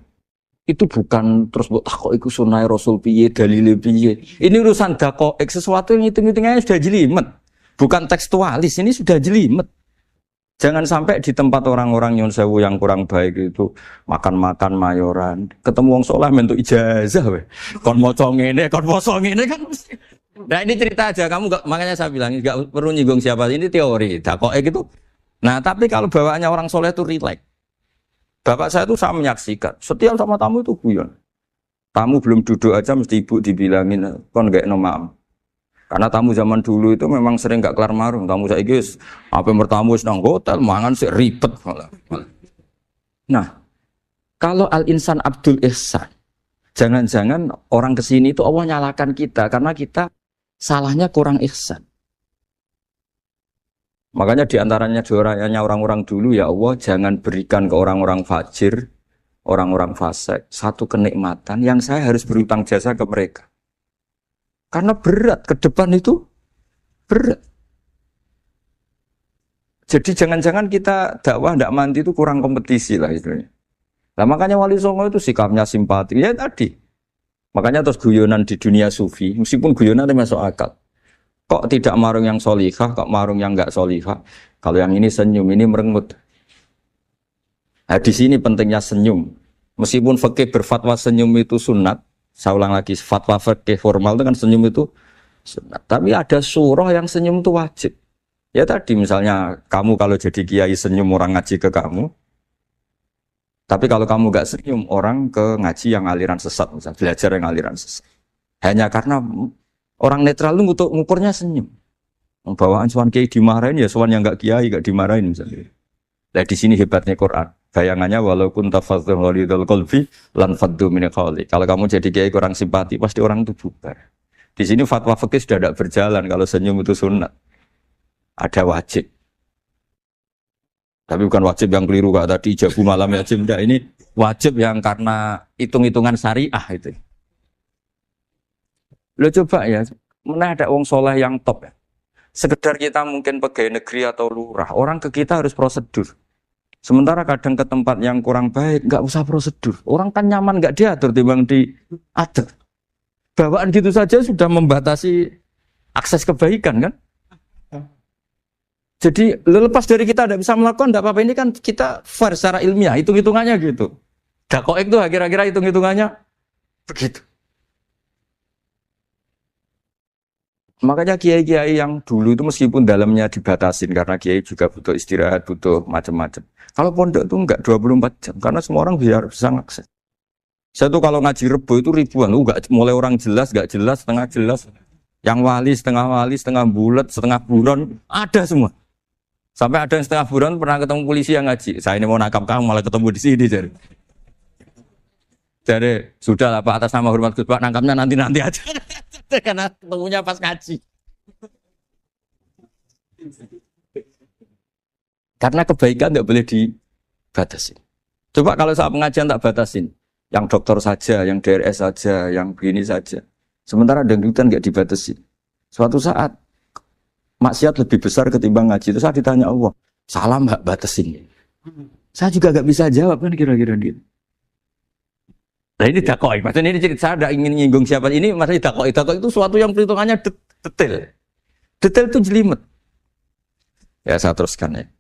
Itu bukan terus buat kok iku sunai Rasul piye dalile piye. Ini urusan dakoek sesuatu yang hitung-hitungannya sudah jelimet. Bukan tekstualis, ini sudah jelimet. Jangan sampai di tempat orang-orang nyuwun sewu yang kurang baik itu makan-makan mayoran, ketemu wong saleh mentuk ijazah we. Kon maca ngene, kon poso ngene kan. Nah ini cerita aja, kamu gak, makanya saya bilang enggak perlu nyinggung siapa, ini teori. Dakoek itu. Nah, tapi kalau bawaannya orang soleh itu rileks. Bapak saya itu saya menyaksikan, setiap sama tamu itu guyon. Tamu belum duduk aja mesti ibu dibilangin kon gak nomam. Karena tamu zaman dulu itu memang sering gak kelar marung. Tamu saya guys, apa bertamu sedang hotel, mangan sih ribet malah. Nah, kalau al-insan abdul ihsan, jangan-jangan orang kesini itu Allah nyalakan kita karena kita salahnya kurang ihsan. Makanya diantaranya doanya orang-orang dulu ya Allah jangan berikan ke orang-orang fajir, orang-orang fasik satu kenikmatan yang saya harus berutang jasa ke mereka. Karena berat, ke depan itu berat. Jadi jangan-jangan kita dakwah tidak mandi itu kurang kompetisi lah istilahnya. Nah makanya Wali Songo itu sikapnya simpati. Ya tadi. Makanya terus guyonan di dunia sufi, meskipun guyonan itu masuk akal. Kok tidak marung yang solihah, kok marung yang enggak solihah. Kalau yang ini senyum, ini merengut. Nah di sini pentingnya senyum. Meskipun fikih berfatwa senyum itu sunat, saya ulang lagi, fatwa fikih formal itu kan senyum itu sunat. Tapi ada surah yang senyum itu wajib. Ya tadi misalnya kamu kalau jadi kiai senyum orang ngaji ke kamu. Tapi kalau kamu gak senyum orang ke ngaji yang aliran sesat, misalnya belajar yang aliran sesat. Hanya karena orang netral itu ngukurnya senyum. Bawaan sowan kiai dimarahin ya sowan yang gak kiai gak dimarahin misalnya. Nah di sini hebatnya Quran. Bayangannya walaupun tafadzul ghalidul qalbi lan faddu min qawli. Kalau kamu jadi kiai kurang simpati pasti orang itu bubar. Di sini fatwa fikih sudah tidak berjalan kalau senyum itu sunat. Ada wajib. Tapi bukan wajib yang keliru kak tadi jabu malam ya Jim. Ini wajib yang karena hitung-hitungan syariah itu. Lo coba ya, mana ada wong soleh yang top ya. Sekedar kita mungkin pegawai negeri atau lurah, orang ke kita harus prosedur. Sementara kadang ke tempat yang kurang baik, nggak usah prosedur. Orang kan nyaman nggak diatur, timbang diatur. Bawaan gitu saja sudah membatasi akses kebaikan kan? Jadi lepas dari kita tidak bisa melakukan, tidak apa-apa. Ini kan kita fair secara ilmiah, hitung-hitungannya gitu. Dakoek itu kira-kira hitung-hitungannya begitu. Makanya kiai-kiai yang dulu itu meskipun dalamnya dibatasin karena kiai juga butuh istirahat, butuh macam-macam. Kalau pondok itu enggak 24 jam karena semua orang bisa mengakses. Saya tuh kalau ngaji Rebo itu ribuan, enggak mulai orang jelas, enggak jelas, setengah jelas, yang wali, setengah bulat, setengah buron, ada semua. Sampai ada yang setengah buron pernah ketemu polisi yang ngaji. Saya ini mau nangkap kamu malah ketemu di sini jadi. Jadi sudah lah Pak atas nama hormat Gus Pak nangkapnya nanti aja. Karena ketemunya pas ngaji. Karena kebaikan nggak boleh dibatasin. Coba kalau saat pengajian tak batasin, yang dokter saja, yang DRS saja, yang begini saja. Sementara dangdutan nggak dibatasin. Suatu saat maksiat lebih besar ketimbang ngaji. Itu saya ditanya Allah, salam nggak batasin? Saya juga nggak bisa jawab kan kira-kira gitu. Nah ini dakoi, maksudnya ini cerita saya tidak ingin nyinggung siapa ini, maksudnya dakoi itu suatu yang perhitungannya detail itu jelimet. Ya saya teruskan ya.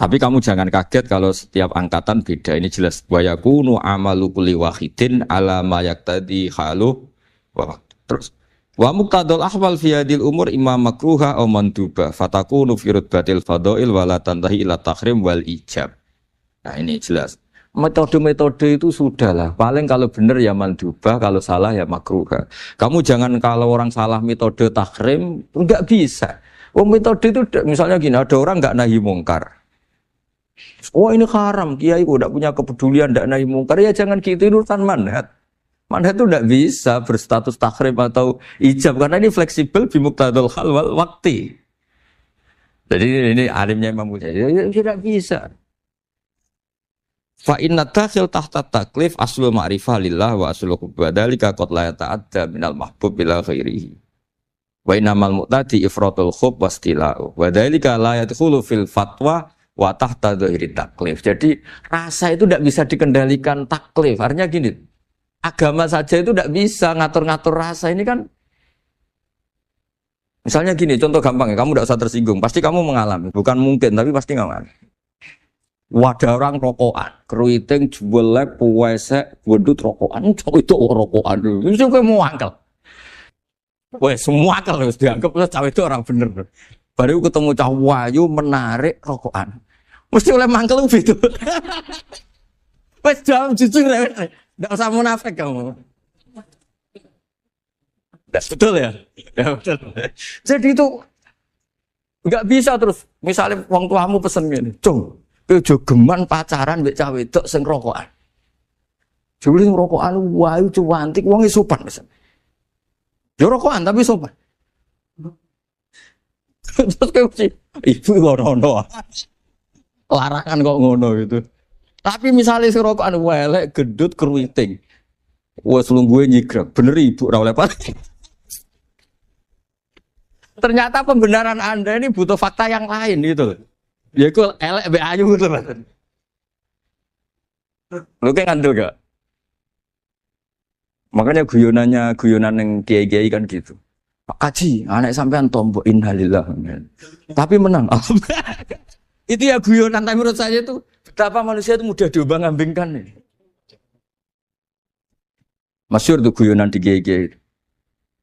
Tapi kamu jangan kaget kalau setiap angkatan beda. Ini jelas wa yakunu amalu kulli wahidin ala ma yaqtadi halu wa terus wa muqtadal ahwal fi hadil umur imma makruha aw manduba fatakunu fi rutbatil fadail wa la tantahi ila tahrim wal ijab. Nah ini jelas. Metode-metode itu sudahlah. Paling kalau benar ya mandubah, kalau salah ya makruha. Kamu jangan kalau orang salah metode tahrim, enggak bisa. Oh metode itu misalnya gini, ada orang enggak nahi mungkar. Oh ini haram, kiai kok enggak punya kepedulian enggak nahi mungkar. Ya jangan gitu, itu urusan manhat. Manhat itu enggak bisa berstatus tahrim atau ijab karena ini fleksibel bimuqtadal hal wal waqti. Jadi ini alimnya Imam Mujahid. Ya, tidak bisa. Fa inna dakhil tahta taklif aslu ma'rifah lillah wa aslu kubadalika qad la yata'adda minal mahbub ila ghairihi wa innamal mu'tadi ifratul khub wastila'u wa dalika la yadkhulu fil fatwa wa tahta dhahiri taklif. Jadi rasa itu tidak bisa dikendalikan taklif. Artinya gini, agama saja itu tidak bisa ngatur-ngatur rasa. Ini kan misalnya gini, contoh gampang ya, kamu tidak usah tersinggung, pasti kamu mengalami, bukan mungkin tapi pasti mengalami. Wadah orang rokokan, keriting, juelek, puwesek, wedut rokokan, itu rokokan dulu. Itu kayak mau angkel. Wah, semua angkel harus dianggap cawe itu orang bener. Baru ketemu cah wayu menarik rokokan. Mesti oleh mangkel gitu. Wes jam jujur ya. Enggak usah munafik kamu. Betul ya? Ya betul. Jadi itu enggak bisa terus. Misalnya wong tuamu pesen ngene, "Cung, jogeman pacaran mbek cah wedok sing rokokan." Jebule sing rokokan wayu cuantik wong sopan pesen. Yo rokokan tapi sopan. Terus kayak sih, ibu ngono. Larangan kok ngono gitu. Tapi misalnya sing rokokan welek gedut keriting. Wes lungguhe nyigrek, bener ibu ora oleh pati. Ternyata pembenaran Anda ini butuh fakta yang lain gitu. Ya itu elek be ayu gitu Mas. Lu kayak ngandel gak? Makanya guyonan yang kiai-kiai kan gitu. Pak Kaji, anak sampean tombok innalillah. Tapi menang. Itu ya guyonan, tapi menurut saya itu betapa manusia itu mudah diombang-ambingkan nih. Masyhur tuh guyonan di kiai-kiai.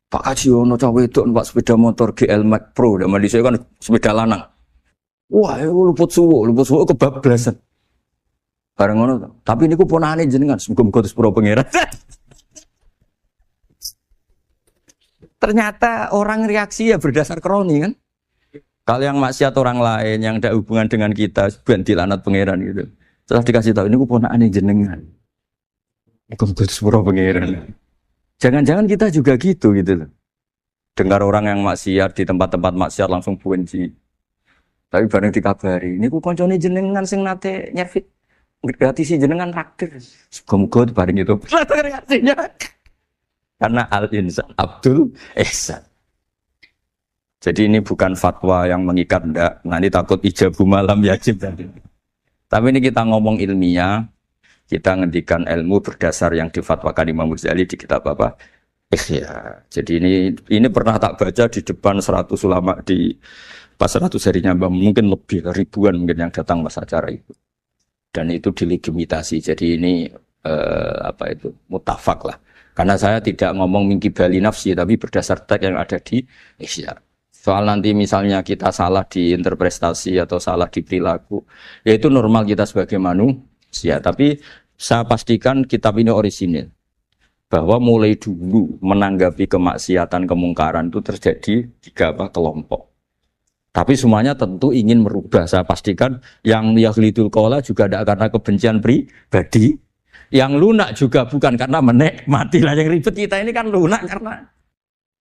Pak Kaji ono cawe itu numpak sepeda motor GL Max Pro, dan di saya kan sepeda lanang. Wah, luput suwo kebablasan. Bareng ngono. Tapi niku ponakane jenengan, muga-muga sepuro pangeran. Ternyata orang reaksi ya berdasar kroni kan. Kalau yang maksiat orang lain yang ada hubungan dengan kita, ben dilanat pangeran gitu. Setelah dikasih tahu niku ponakane jenengan. Muga-muga sepuro pangeran. Jangan-jangan kita juga gitu loh. Dengar orang yang maksiat di tempat-tempat maksiat langsung benci. Tapi bareng dikabari, niku koncone jenengan sing nate nyervis gratis jenengan traktir. Muga-muga bareng itu. Reaksinya. Karena al-insan Abdul Ihsan. Jadi ini bukan fatwa yang mengikat, ndak. Nanti takut ijabu malam yajib tadi. Tapi ini kita ngomong ilmiah, kita ngendikan ilmu berdasar yang difatwakan Imam Ghazali di kitab apa? Ihya. Jadi ini pernah tak baca di depan 100 ulama di pas 100 harinya, mungkin lebih ribuan mungkin yang datang pas acara itu. Dan itu dilegitimasi. Jadi ini mutafak lah. Karena saya tidak ngomong mingki bali nafsi, tapi berdasar teks yang ada di Ihya. Soal nanti misalnya kita salah di interpretasi atau salah di perilaku, ya itu normal kita sebagai manusia. Tapi saya pastikan kitab ini orisinil. Bahwa mulai dulu menanggapi kemaksiatan, kemungkaran itu terjadi 3 kelompok. Tapi semuanya tentu ingin merubah. Saya pastikan yang yahlidul qola juga tidak karena kebencian pribadi. Yang lunak juga bukan karena menikmati. Lah yang ribet kita ini kan lunak karena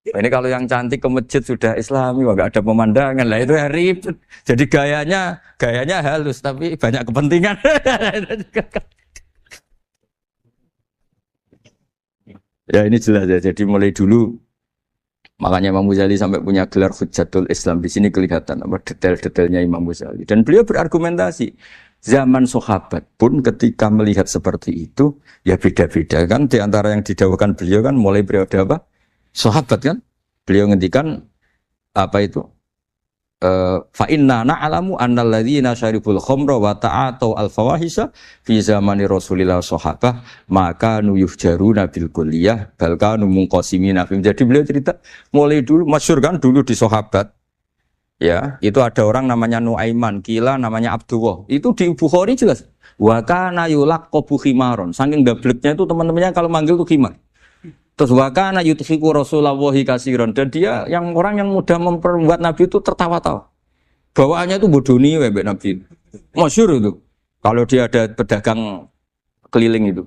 ini kalau yang cantik ke masjid sudah Islami, wah nggak ada pemandangan lah itu ya ribet. Jadi gayanya halus tapi banyak kepentingan. Ya ini jelas ya. Jadi mulai dulu makanya Imam Ghazali sampai punya gelar Hujjatul Islam. Di sini kelihatan apa detail-detailnya Imam Ghazali. Dan beliau berargumentasi. Zaman sahabat pun ketika melihat seperti itu ya beda-beda kan. Di antara yang didawahkan beliau kan mulai periode apa? Sahabat kan, beliau ngendikan apa itu? Fa inna na'lamu annal ladzina syaribul khamra wa ta'atu al fawahisha fi zamani Rasulillah sahabah maka nuyuhjaruna bil kulliyah bal kanu munqasimina. Jadi beliau cerita mulai dulu masyhur kan dulu di sahabat. Ya, itu ada orang namanya Nuaiman, kila namanya Abdullah. Itu di Bukhari jelas. Wa kana yulaqabu khimaron. Saking dableknya itu teman-temannya kalau manggil tuh khimar. Terus wakana yuthiku Rasulullah katsiran, dan dia yang orang yang mudah memperbuat Nabi itu tertawa-tawa. Bawaannya itu bodoni mbek Nabi. Masyhur itu. Kalau dia ada pedagang keliling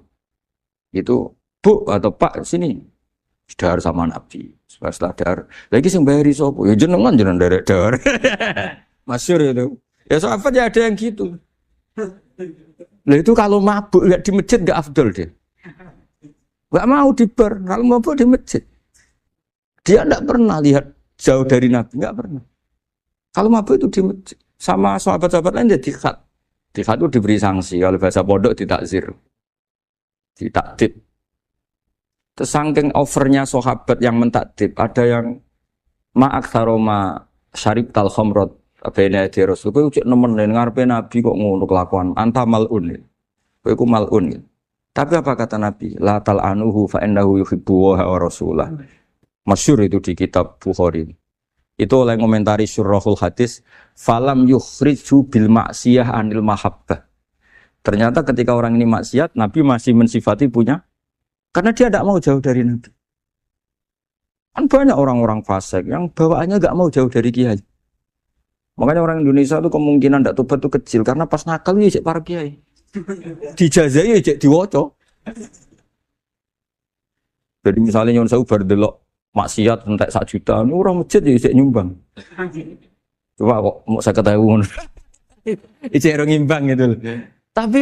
itu Bu atau Pak sini dahar sama Nabi. Setelah dahar, lagi sing bayari sapa? Ya jenengan derek dahar. Masyhur itu. Ya sahabat ya ada yang gitu. Lah itu kalau mabuk enggak di masjid enggak afdol dia. Gak mau di bar, kalau mabuk di masjid. Dia tidak pernah lihat jauh dari Nabi, nggak pernah. Kalau mabuk itu di masjid, sama sahabat-sahabat lain dia dikhat. Dikhat itu diberi sanksi, kalau bahasa pondok ditakzir, ditaktib. Tersangking overnya sahabat yang mentakdib, ada yang ma'aktharoma syarib tal khomrot, abena di Rasul, kau cek nemenin ngarepe Nabi kok ngono kelakuan, anta mal'un, kau mal'un. Tapi apa kata Nabi? La tal'anuhu fa innahu yuhibbu wa rasulah. Masyhur itu di kitab Bukhari. Itu oleh komentari Syurahul Hadis, falam yukhriju bil maksiyah anil mahabbah. Ternyata ketika orang ini maksiat, Nabi masih mensifati punya karena dia tidak mau jauh dari Nabi. Kan banyak orang-orang fasik yang bawaannya enggak mau jauh dari kiai. Makanya orang Indonesia itu kemungkinan tidak tobat itu kecil karena pas nakal ya cek para kiai. Dijazai ya cek diwoco. Jadi misalnya nyon sewu bar delok maksiat entek 1 juta, ini orang masjid ya cek nyumbang. Coba kok mau 50.000 ijek ora ngimbang gitu loh. Tapi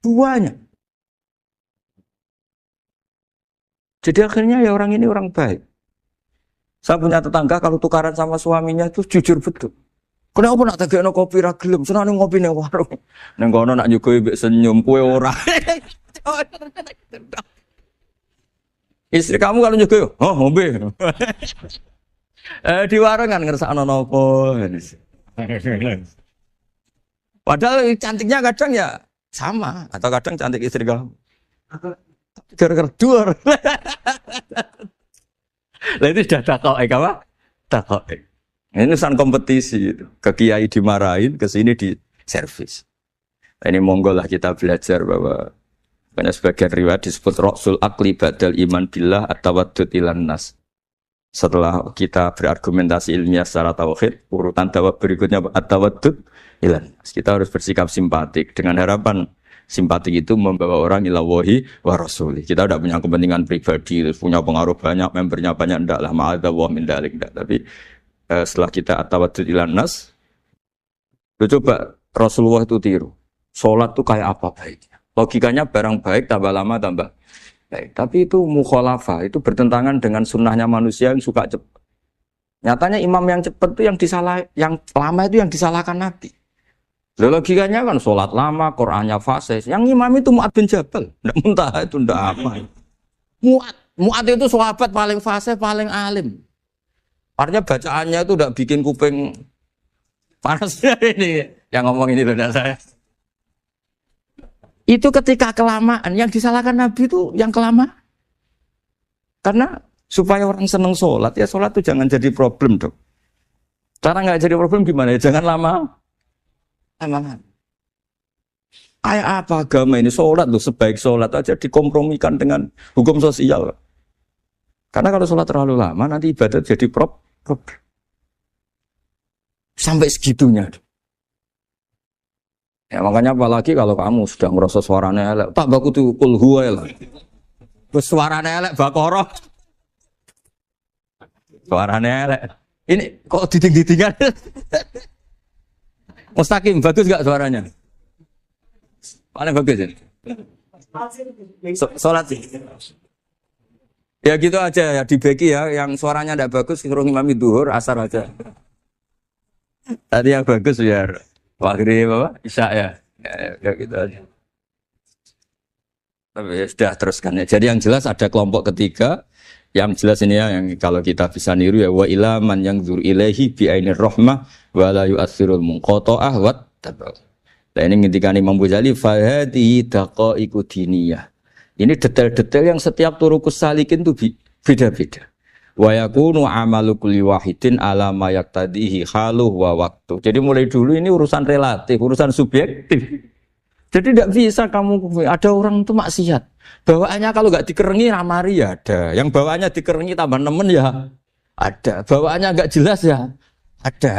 buahnya. Jadi akhirnya ya orang ini orang baik. Saya punya tetangga kalau tukaran sama suaminya itu jujur betul. Kenapa nak tegakno kopi ra gelem, senane ngopi ning warung. Ning kono nak nyugoi mbek senyum kowe ora. Istri kamu kalau nyugoi, oh ngombe. Di warung kan ngersakno nopo. Padahal cantiknya kadang ya sama atau kadang cantik istri kamu. Gara-gara dua. Lah itu sudah takok apa? Takok. Ini urusan kompetisi, ke kiai dimarahin, ke sini di servis. Ini monggo lah kita belajar bahwa banyak sebagian riwayat disebut Rasul Akli Badal Iman Billah At-Tawaddud Ilan Nas. Setelah kita berargumentasi ilmiah secara tauhid, urutan jawab berikutnya At-Tawaddud Ilan Nas. Kita harus bersikap simpatik dengan harapan simpatik itu membawa orang ila wahi wa rasuli. Kita tidak punya kepentingan pribadi, punya pengaruh banyak, membernya banyak, enggak lah ma'adha wa min dalik, enggak. Tapi setelah kita at-tawaddud ilan nas, Lo coba Rasulullah itu tiru. Sholat tuh kayak apa baiknya? Logikanya barang baik tambah lama tambah baik. Tapi itu mukhalafah, itu bertentangan dengan sunnahnya manusia yang suka cepat. Nyatanya imam yang cepat itu yang lama itu yang disalahkan Nabi. Logikanya kan sholat lama, Qur'annya fase. Yang imam itu Mu'ad bin Jabal. Nggak muntah itu, nggak apa. Mu'ad itu sahabat paling fase, paling alim. Artinya bacaannya itu udah bikin kuping panas ini. Yang ngomong ini loh saya. Itu ketika kelamaan, yang disalahkan Nabi itu yang kelamaan. Karena supaya orang seneng sholat, ya sholat itu jangan jadi problem dong. Cara nggak jadi problem gimana ya? Jangan lama. Kayak apa agama ini? Sholat loh, sebaik sholat aja dikompromikan dengan hukum sosial. Karena kalau sholat terlalu lama, nanti ibadat jadi problem. Sampai segitunya. Ya makanya apalagi kalau kamu sudah ngerasa suaranya elek, tak baku tuh kulhu lah. Terus suaranya elek bakoroh. Suaranya elek. Ini kok diding-didingan? Mustaqim, bagus gak suaranya? Paling bagus ini. Sholat sih. Ya gitu aja ya, dibagi ya. Yang suaranya tidak bagus, suruh imami duhur, asar aja. Tadi yang bagus biar maghrib apa? Isya ya. Ya gitu aja. Tapi ya sudah teruskan ya. Jadi yang jelas ada kelompok ketiga. Yang jelas ini ya, yang kalau kita bisa niru ya, wa ila man yang zur ilaihi bi ainir rahmah wa la yu'athirul munqata'ah wa tabaq. Nah ini ketika Imam Ghazali fa hadhihi daqaiqu diniyah. Ini detail-detail yang setiap turukus salikin itu beda-beda. Wa yakunu amalu kulli wahidin ala ma yaqtadihi haluh wa waktu. Jadi mulai dulu ini urusan relatif, urusan subjektif. Jadi tidak bisa kamu ada orang itu maksiat. Bawaannya kalau nggak dikerengi ramari ya ada. Yang bawaannya dikerengi tambah nemen ya ada. Bawaannya nggak jelas ya ada.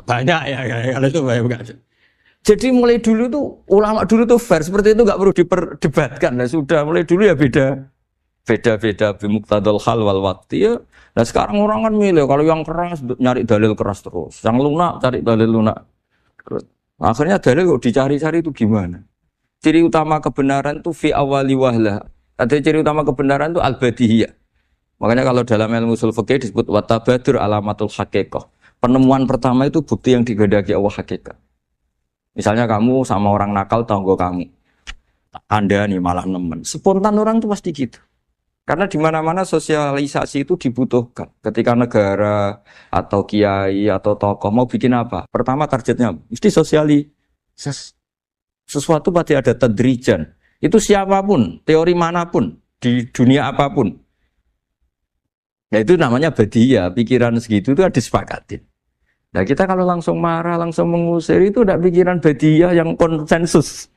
Banyak ya kalau itu banyak. Jadi mulai dulu tuh ulama dulu tuh fair seperti itu nggak perlu diperdebatkan. Nah, sudah mulai dulu ya beda bimuqtadal hal wal waqti ya. Nah sekarang orang kan milih kalau yang keras nyari dalil keras terus, yang lunak cari dalil lunak terus. Akhirnya dalil kok dicari-cari itu gimana? Ciri utama kebenaran itu fi awali wahlah. Ada ciri utama kebenaran itu al-badihiyah. Makanya kalau dalam ilmu ushul fikih disebut watabadur alamatul haqiqah. Penemuan pertama itu bukti yang digandaki Allah hakikat. Misalnya kamu sama orang nakal tanggo kamu. Anda nih malah nemen. Spontan orang itu pasti gitu. Karena di mana-mana sosialisasi itu dibutuhkan. Ketika negara atau kiai atau tokoh mau bikin apa? Pertama targetnya mesti sosialisasi. Sesuatu pasti ada tadrijan. Itu siapapun, teori manapun, di dunia apapun. Ya itu namanya badiyah. Pikiran segitu itu disepakatin. Nah kita kalau langsung marah, langsung mengusir itu udah pikiran badiyah yang konsensus.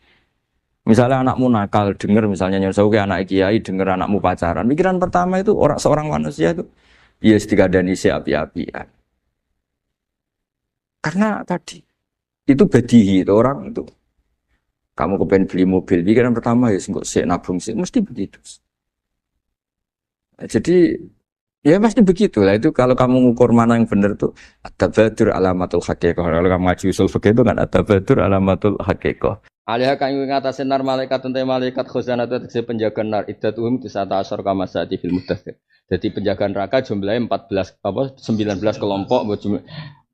Misalnya anakmu nakal, dengar misalnya nyuruh ke anak kiai, dengar anakmu pacaran. Pikiran pertama itu seorang manusia itu ya dikadani si api-apian. Karena tadi itu badihi itu orang itu. Kamu kepengen beli mobil, pikiran pertama ya enggak sik nabung sik, mesti begitu. Nah, jadi ya pasti begitu lah itu kalau kamu ngukur mana yang benar tuh at-tabadur alamatul haqiqah. Kalau kamu ngaji usul fikih itu kan at-tabadur alamatul haqiqah. Alih kang ing atase nar malaikat ente malaikat khazanah tegese penjaga nar iddatuhum 19 kama saati fil mudaththir. Jadi penjaga neraka jumlahnya 19 kelompok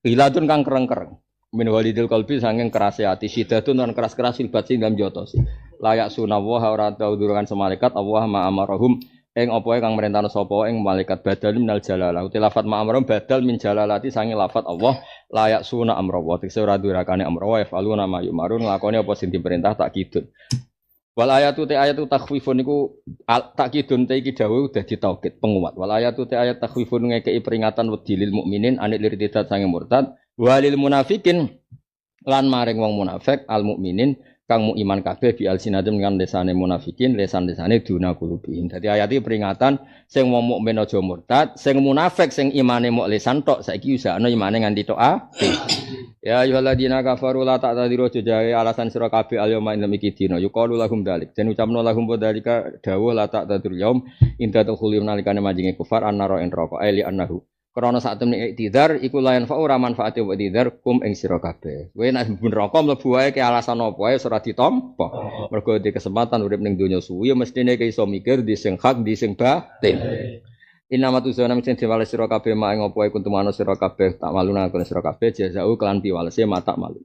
ilatun kang kereng-kereng. Min walidil qalbi saking kerase ati sidatun lan keras-keras silbat sing dalam jotos. Layak sunawah ora tau durungan semalaikat Allah ma amarahum ing apa kang merintahna sapa ing malaikat badal minal jalalah uti lafat ma'amrum badal min jalalati sange lafat Allah layak suna amrawa tekse ora durakane amrawa yafaluna ma yumarun nglakoni apa sing diperintah tak kidun wal ayatu te ayatu takhwifun niku tak kidun te iki dawuh dadi taukid penguat wal ayatu te ayat takhwifun ngekeki peringatan wedi lil mukminin anil irtidat sange murtad walil munafikin lan maring wong munafik al mukminin kang mu iman kabeh bi alsinatum dengan lesane munafikin lesan-lesane duna kulubihim. Dadi ayat iki peringatan sing wong mukmin aja murtad, sing munafik sing imane mok lesan tok saiki usahane imane nganti tok ati. Ya ayyuhalladzina kafaru la ta'tadiru jajae alasan sira kabeh al-yauma indam iki dina yuqalu lahum dalik. Den ucapno lahum bodalika dawuh la ta'tadiru yaum inda tukhulun nalikane manjinge kufar annara en neraka ali annahu Krana sak temne iktidar iku layan fa ora manfaate wa iktidar kum ing sira kabeh. Kowe nek neraka mlebu wae ke alasan apa wae ora ditampa. Mergo di kesempatan urip ning donya suwi ya mestine ke iso mikir di sing hak di sing batin. Inama tuzana mesti diwales sira kabeh mak ing apa wae kuntum ana sira kabeh tak maluna kene sira kabeh jazau kelan piwalese mata malu.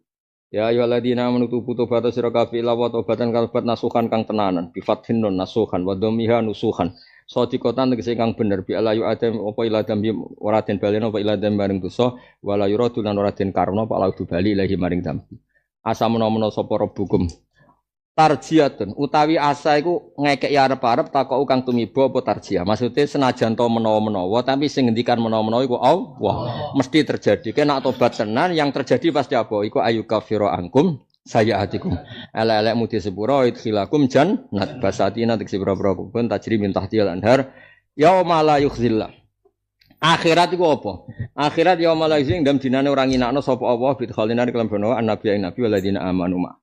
Ya ayyuhalladzina amanu tubu tobatan sira kabeh lawa tobatan kalbat nasuhan kang tenanan bi fathin nun nasuhan wa dhammiha nusuhan. Sodikotan tegese kang bener bi alayu adam apa ila dambi ora den baleno apa ila dambi maring dosa wala yuradu lan ora den karno apa laudu bali ilahi maring dambi. Asa menawa sapa rebukum tarjiatun utawi asa iku ngekeki arep-arep takok kang tumiba apa tarjiah. Maksude senajan to menawa-menawa tapi sing ngendikan menawa-menawa iku Allah. Mesti terjadi. Kena tobat tenan yang terjadi pasti apa? Iku ayu kafiro angkum saya hatikum ala mudi sepuro idkhilakum jannat basatina tiksi boro-boro pun tajri min tahtil anhar yauma la yukhzillah. Akhirat iku apa? Akhirat yauma la yukhzil ndam dinane ora nginakno sapa Allah bidkhalina kelam beno annabi waladina amanu ma.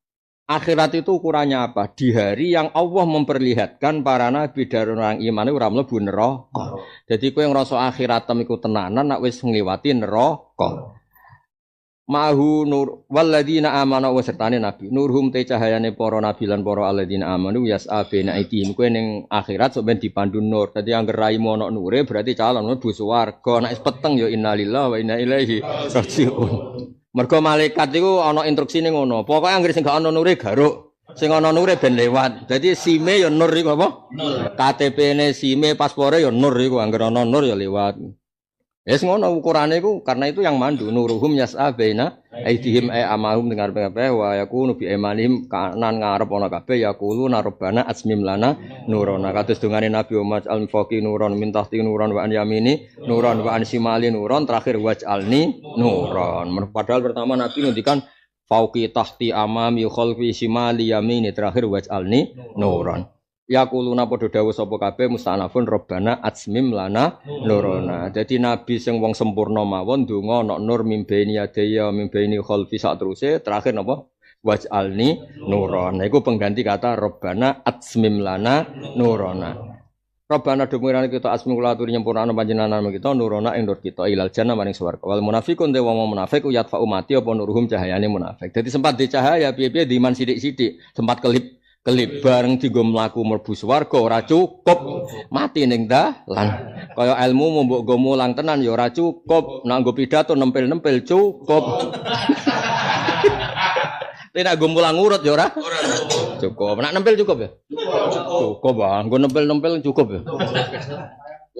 Akhirat itu ukurannya apa? Di hari yang Allah memperlihatkan para nabi dan orang iman ora mlebu neraka. Jadi kowe ngrasa akhiratem iku tenanan nek wis ngliwati neraka. Mahu nur waladina amanu wa sertane nabi nurhum te cahayane para nabi lan para alladzina amanu yas'a bina aidihim kowe ning akhirat sok ben dipandu nur dadi angger raimu ana nure berarti calon mlebu swarga nek peteng ya innalillahi wa inna ilaihi raji'un mergo malaikat iku ana instruksine ngono pokoke angger sing gak ana nure garuk sing ana nure ben lewat dadi sime ya nur iku apa nur KTP-ne sime paspore ya nur iku angger ana nur ya lewat. Ya ngono ukurane iku karena itu yang mandu nuruhum yas'a baina aidihim amahum dengar kabeh wa yakunu bi imanihim kanan ngarep ana kabeh yaqulu rabbana asmim lana nurana kados dongane Nabi Muhammad al-faqi nuron min tahti nuron wa an yamini nuron wa an shimali nuron terakhir waj'alni nuron. Padahal pertama Nabi ngendikan fauqi tahti amami khalfi shimali yamini terakhir waj'alni nuron. Yaquluna padha dawuh sapa kabeh mustanafun robbana atsmim lana nurona. Dadi nabi sing wong sempurna mawon ndonga ana nur mimbaini adaya mimbaini khalfi sak teruse terakhir napa waj'alni nurona. Iku pengganti kata robbana atsmim lana nurona. Robbana dumurane kita asmi kula aturi nyempurnakno panjenengan kita nurona ing nur kita ilal jannah maring swarga. Wal munafiqun te wong munafik yatfa umati apa nuruhum cahayane munafik. Dadi sempat dicahaya piye-piye diman sithik-sithik, sempat kelip bareng dienggo mlaku mlebu swarga ora cukup mati ning dalan kaya ilmu mbok go mulang tenan ya ora cukup nek nggo pidato nempel-nempel cukup nek nggo mulang urut ya ora cukup nek nempel cukup ya cukup ah nggo nempel-nempel cukup ya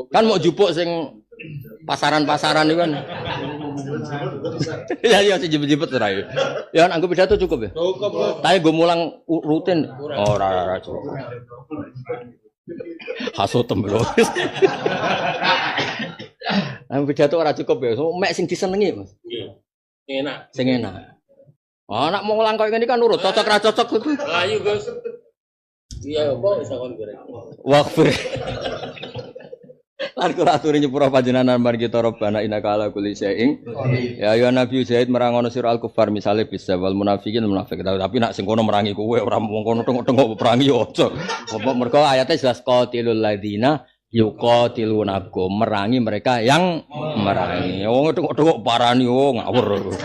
kan mau jupuk sing pasaran-pasaran itu kan ya sing jepet-jepet ora ya. Ya nek pidato cukup ya? Cukup. Tapi gue mulang rutin ora cukup. Hasotem lho. Nek pidato ora cukup ya. So mek sing disenengi, Mas. Nggih. Enak. Sing enak. Oh, nek mau mulang koyo ngene kan nurut, cocok ra cocok itu. Ayo, Gus. Iya, kok iso kon goreng. Wakfir. Lan kula aturi nyepura panjenengan margi kita Rabbana innaka ala kulli syai'in. Ya ya Nabi Zaid merangono sira al-kufar misale bisa wal munafikin munafik tapi nak sing kono merangi kowe ora wong kono tengok perangi yo aja. Apa mergo ayate jelas qatilul ladina yuqatilunakum merangi mereka yang merangi. Wong tengok parani ngawur.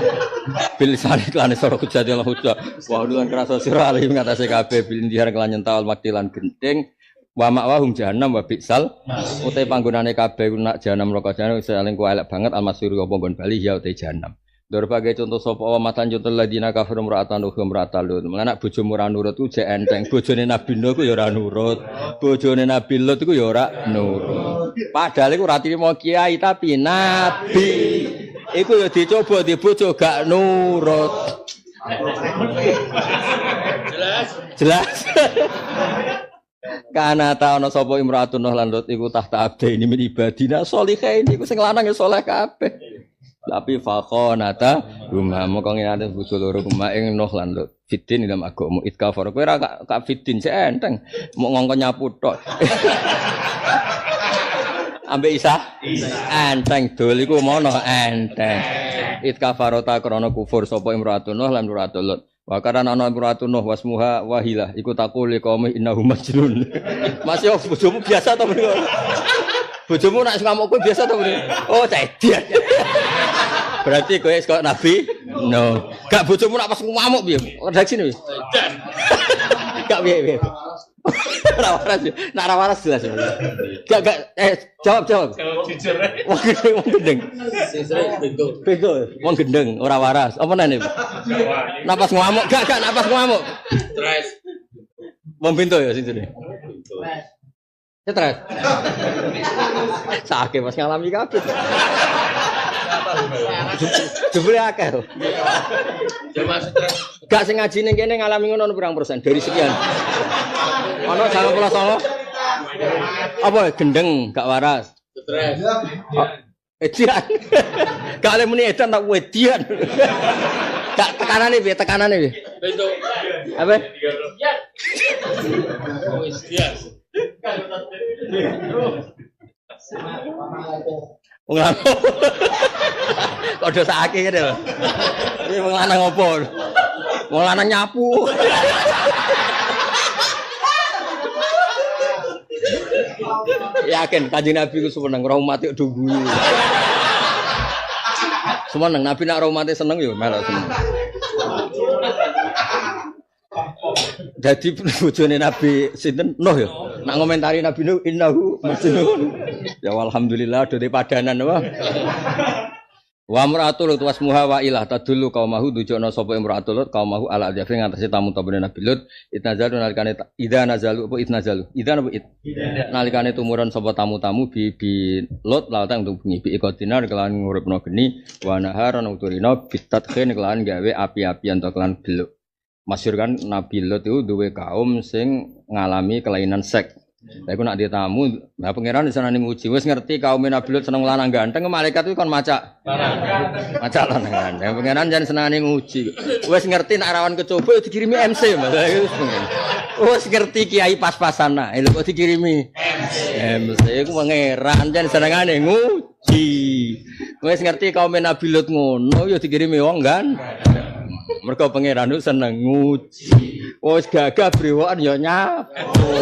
Bil salik lan sira kejadian hujah. Wa lan kerasa sira alih ngatasi kabeh bil ndihar kelan nyental maktilan genting. Wa ma'wahum jahannam wa bi'sal utai panggonane kabeh nak jahanam neraka jahanam saling ku elek banget almasyhur apa nggon bali ya utai jahanam. Ndur bagai contoh sapa wa matan contoh ladina kafir mura'atan ukhum mura'atan lut. Menak bojomu ora nurut ku jek enteng. Bojone Nabi Nuh ku ya ora nurut. Bojone Nabi Lut ku ya ora nurut. Padahal iku ora trimo kiai tapi nabi. Iku ya dicoba di bojo gak nurut. Jelas. Kana ta ana sapa imraatun Nuh lan Lut iku tahta abde ini min ibadina sholihain iku sing lanang ya saleh kabeh. Tapi faqonata huma moko ngene bojo loro huma ing Nuh lan Lut. Fitin dalam agama itkafar kowe ora kak fitin sik enteng mok ngongkon nyapu tok. Ambek Isa enteng dol iku mono enteng. Itkafarota krana kufur sapa imraatun Nuh lan imraatun Lut. Wa karana ana imraatun Nuh wasmuha wahilah iku taqul qaumi innahu majnun. Mas yo bojomu biasa to mriko. Bojomu nak ngamuk kowe biasa to, Bro? Oh, cedian. Berarti kowe kok nabi? No. Gak bojomu nak pas ngamuk piye? Redaksi piye? Gak piye. Ora waras. Nak ora waras jelas. Gak jawab. Jawab jujur. Wong gendeng. Bego. Wong gendeng ora waras. Apa nene? Napas ngamuk. Gak napas ngamuk. Stres. Wong pintu ya sing jene. Stres. Sakit pas ngalami kabeh. Jebule akeh. Gak sing ngaji ning kene ngalami ngono pirang persen dari sekian. Ono 99. Apa gendeng gak waras. Stres. Edian. Gak ale muni edan tak edian. Gak tekanane piye? Bentuk. Apa? Wis bias. Wong lanang. Kok dosa akeh ngene lho. Iki wong lanang opo? Wong lanang nyapu. Yakin Kanjeng Nabi ku seneng ora umat yo guyu. Seneng Nabi nak ora umat seneng yo melok seneng. Jadi bojone Nabi sinten Nuh ya. Nak ngomentari Nabi Nuh innahu majnun. Ya alhamdulillah dadi padanan apa. Wa amratul Lut wasmuha wa ilah tadullu qaumahu dujono sapa imratul Lut qaumahu ala adzafi ngatasi tamu-tamu Nabi Lut itnazalu nalikane idza nazalu apa itnazalu idza apa it nalikane tumurun sapa tamu-tamu bi Lut lawata untuk bengi bi ikotinar kelan nguripno geni wa naharan uturina bitatkin kelan gawe api-apian to kelan beluk. Masyhur kan Nabi Lut itu duwe kaum sing ngalami kelainan seks. Lha iku nak ditamu, nah pangeran disana ning uji wis ngerti kaum Nabi Lut seneng lanang ganteng, malaikat itu kon macak. Macak lanang ganteng. Pangeran jan seneng ning uji. Wis ngerti nak rawan kecoba dikirimi MC, Mas. Wis ngerti kiai pas-pasan nah, lho kok dikirimi MC. Iku pangeran jan senengane nguji. Wis ngerti kaum Nabi Lut ngono ya dikirimi wong kan. Mergo pangeran itu seneng nguji. Wis gagah brewokan ya nyapu.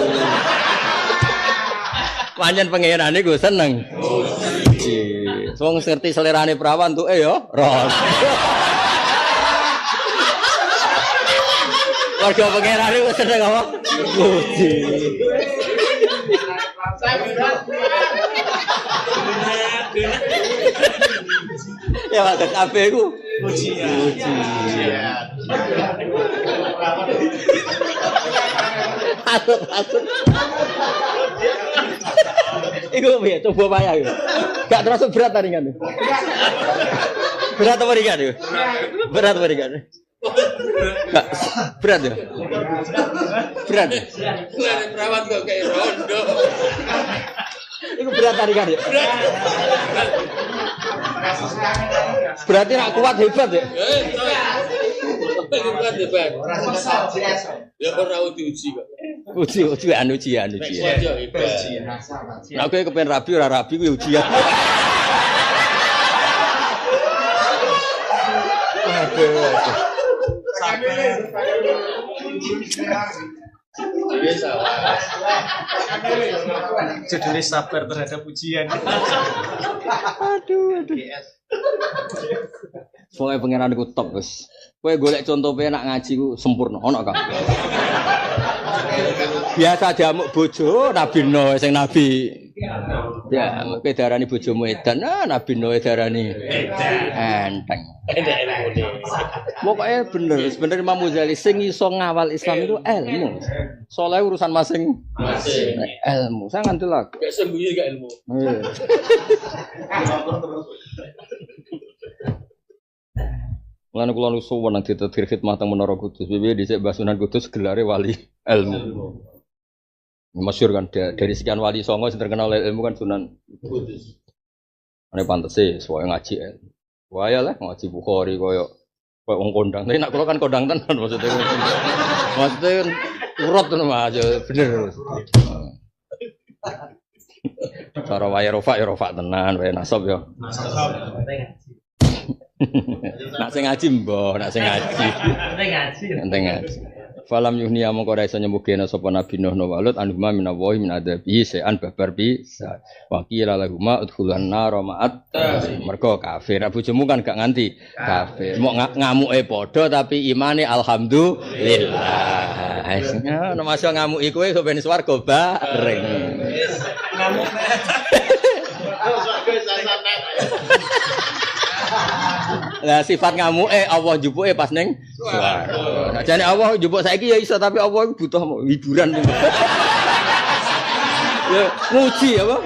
Pancen pangeran iku seneng nguji. Wong ngerti selerane perawan tuke ya ron. Mergo pangeran iku seneng apa? Nguji. Ya wadah kabeh iku ujian. Atut. Iku piye coba payah iku. Gak terasa berat tadi kan. Berat apa ringan iku? Berat apa ringan? Gak berat ya? Berat. Lah perawat kok kayak rondo. Iku berat tadi kan ya? Berarti nak kuat hebat ya? Kuat hebat. Ya ora diuji kok. Ujian. Nah, kowe kepen rabi ora rabi kuwi ujian. Biasa. Judulnya sabar terhadap ujian. Aduh. Soale pangeran iku top wis. Kowe golek contoh penak ngaji ku sempurna, ono Kang. Biasa diamuk bojo Nabi Nuh sing nabi. Ya, kowe darani bojomu edan, Nabi Nuh darani enteng. Pokoke bener, sebenarnya Imam Ghazali sing iso ngawal Islam itu ilmu. Soale urusan masing-masing. Ilmu, saya nganti lagi. Gak sembunyi gak ilmu. Lan kula nu suwun nang ditetir khidmah teng Menara Kudus. Piye dhisik Mbah Sunan Kudus gelare wali ilmu. Masyhur kan dari sekian wali songo sing terkenal ilmu kan Sunan Kudus. Ane pantese soal ngaji ilmu. Waya lah ngaji Bukhari koyo wong kondang. Tapi nak kula kan kondang tenan maksudnya. Maksudnya urut tenan aja bener. Cara waya rofa ya rofa tenan, waya nasab ya. Nasab. Nak sing ngaji mbah, nak sing ngaji. Penting ngaji. Falam yuhni among ora iso nyembuhna sapa Nabi Nuh walut anhuma minallahi min adzabi sean babar bisa. Wa qila lahumma udkhulan nar ma'at. Mergo kafir. Bojomu kan gak nganti kafir. Mau ngamuke padha tapi imane alhamdulillah. Nek masuk ngamuki kowe kok ben swarga bareng. Ngamuk. Lah sifat ngamuke Allah jupuke pas ning swarga. Sajane Allah jupuk saiki ya iso tapi Allah butuh hiburan. Ya muji apa?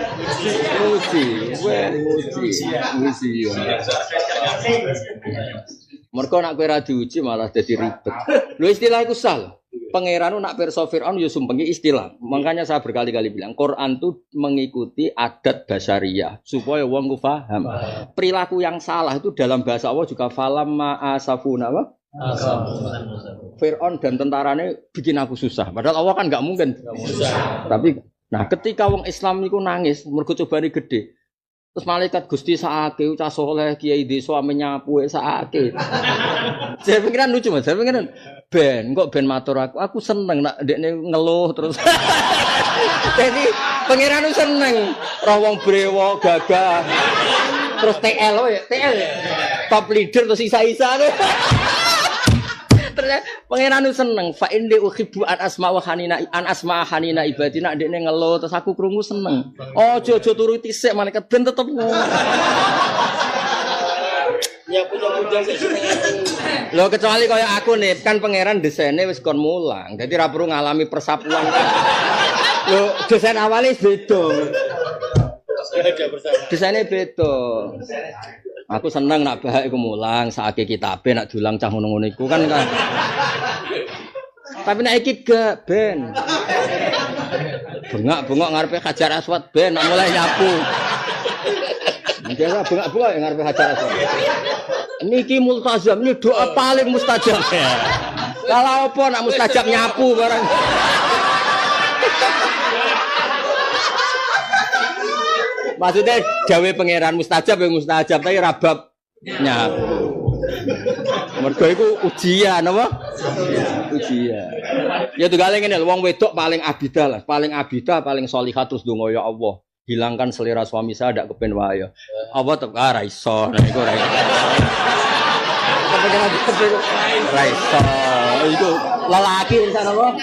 Muji. Muji. Mergo nek kowe ra diuji malah dadi ribet. Lho istilah iku salah. Pangeran nak perso Fir'aun ya sumpengi istilah. Makanya saya berkali-kali bilang Quran itu mengikuti adat basyariah supaya wong ku paham. Perilaku yang salah itu dalam bahasa Allah juga falam ma'asafuna apa? Fir'aun dan tentaranya bikin aku susah. Padahal Allah kan enggak mungkin. Tapi nah ketika wong Islam niku nangis mergo cobane gede. Terus malaikat Gusti sakake cah saleh kiai desa ame nyapu sakake. Saya pikiran lucu Mas, saya pikiran ben kok ben matur aku seneng nak ndekne ngeluh terus. Jadi pangeran ku seneng roh wong brewo gagah. Terus TL ya. Top leader terus isa-isa. Ternyata pangeran ku seneng fa indi uhibbu an asma hanina ibadi nak ndekne ngeluh terus aku krungu seneng. Ojo turuti sik malaikat ben tetep ngono. Ya punya sing seneng aku. Lho kecuali kaya aku nih, kan pangeran desainnya wis kon mulang. Jadi ra perlu ngalami persapuan. Lho desain awalnya beda. Desainnya beda. Aku seneng nak bahak iku mulang, saake kitabe nak dulang cah ngono-ngono iku kan. Tapi nek iki gak ben. Bengak-bengok ngarepe Hajar Aswad ben nak mulai nyapu. Biasa bengak-bengok ngarepe Hajar Aswad. Niki multazam, ini doa paling mustajab. Kalau apa nak mustajab nyapu barang. Maksudnya gawe pangeran mustajab ya mustajab tapi rabab nyapu. Mergo iku ujian apa? Ujian. Ya tugale ngene wong wedok paling abidah lah, paling sholihah terus donga ya Allah. Hilangkan selera suami saya ndak kepen wae. Apa tetep ra iso nek iku ra iso. Ra iso. Iku lelaki insan apa?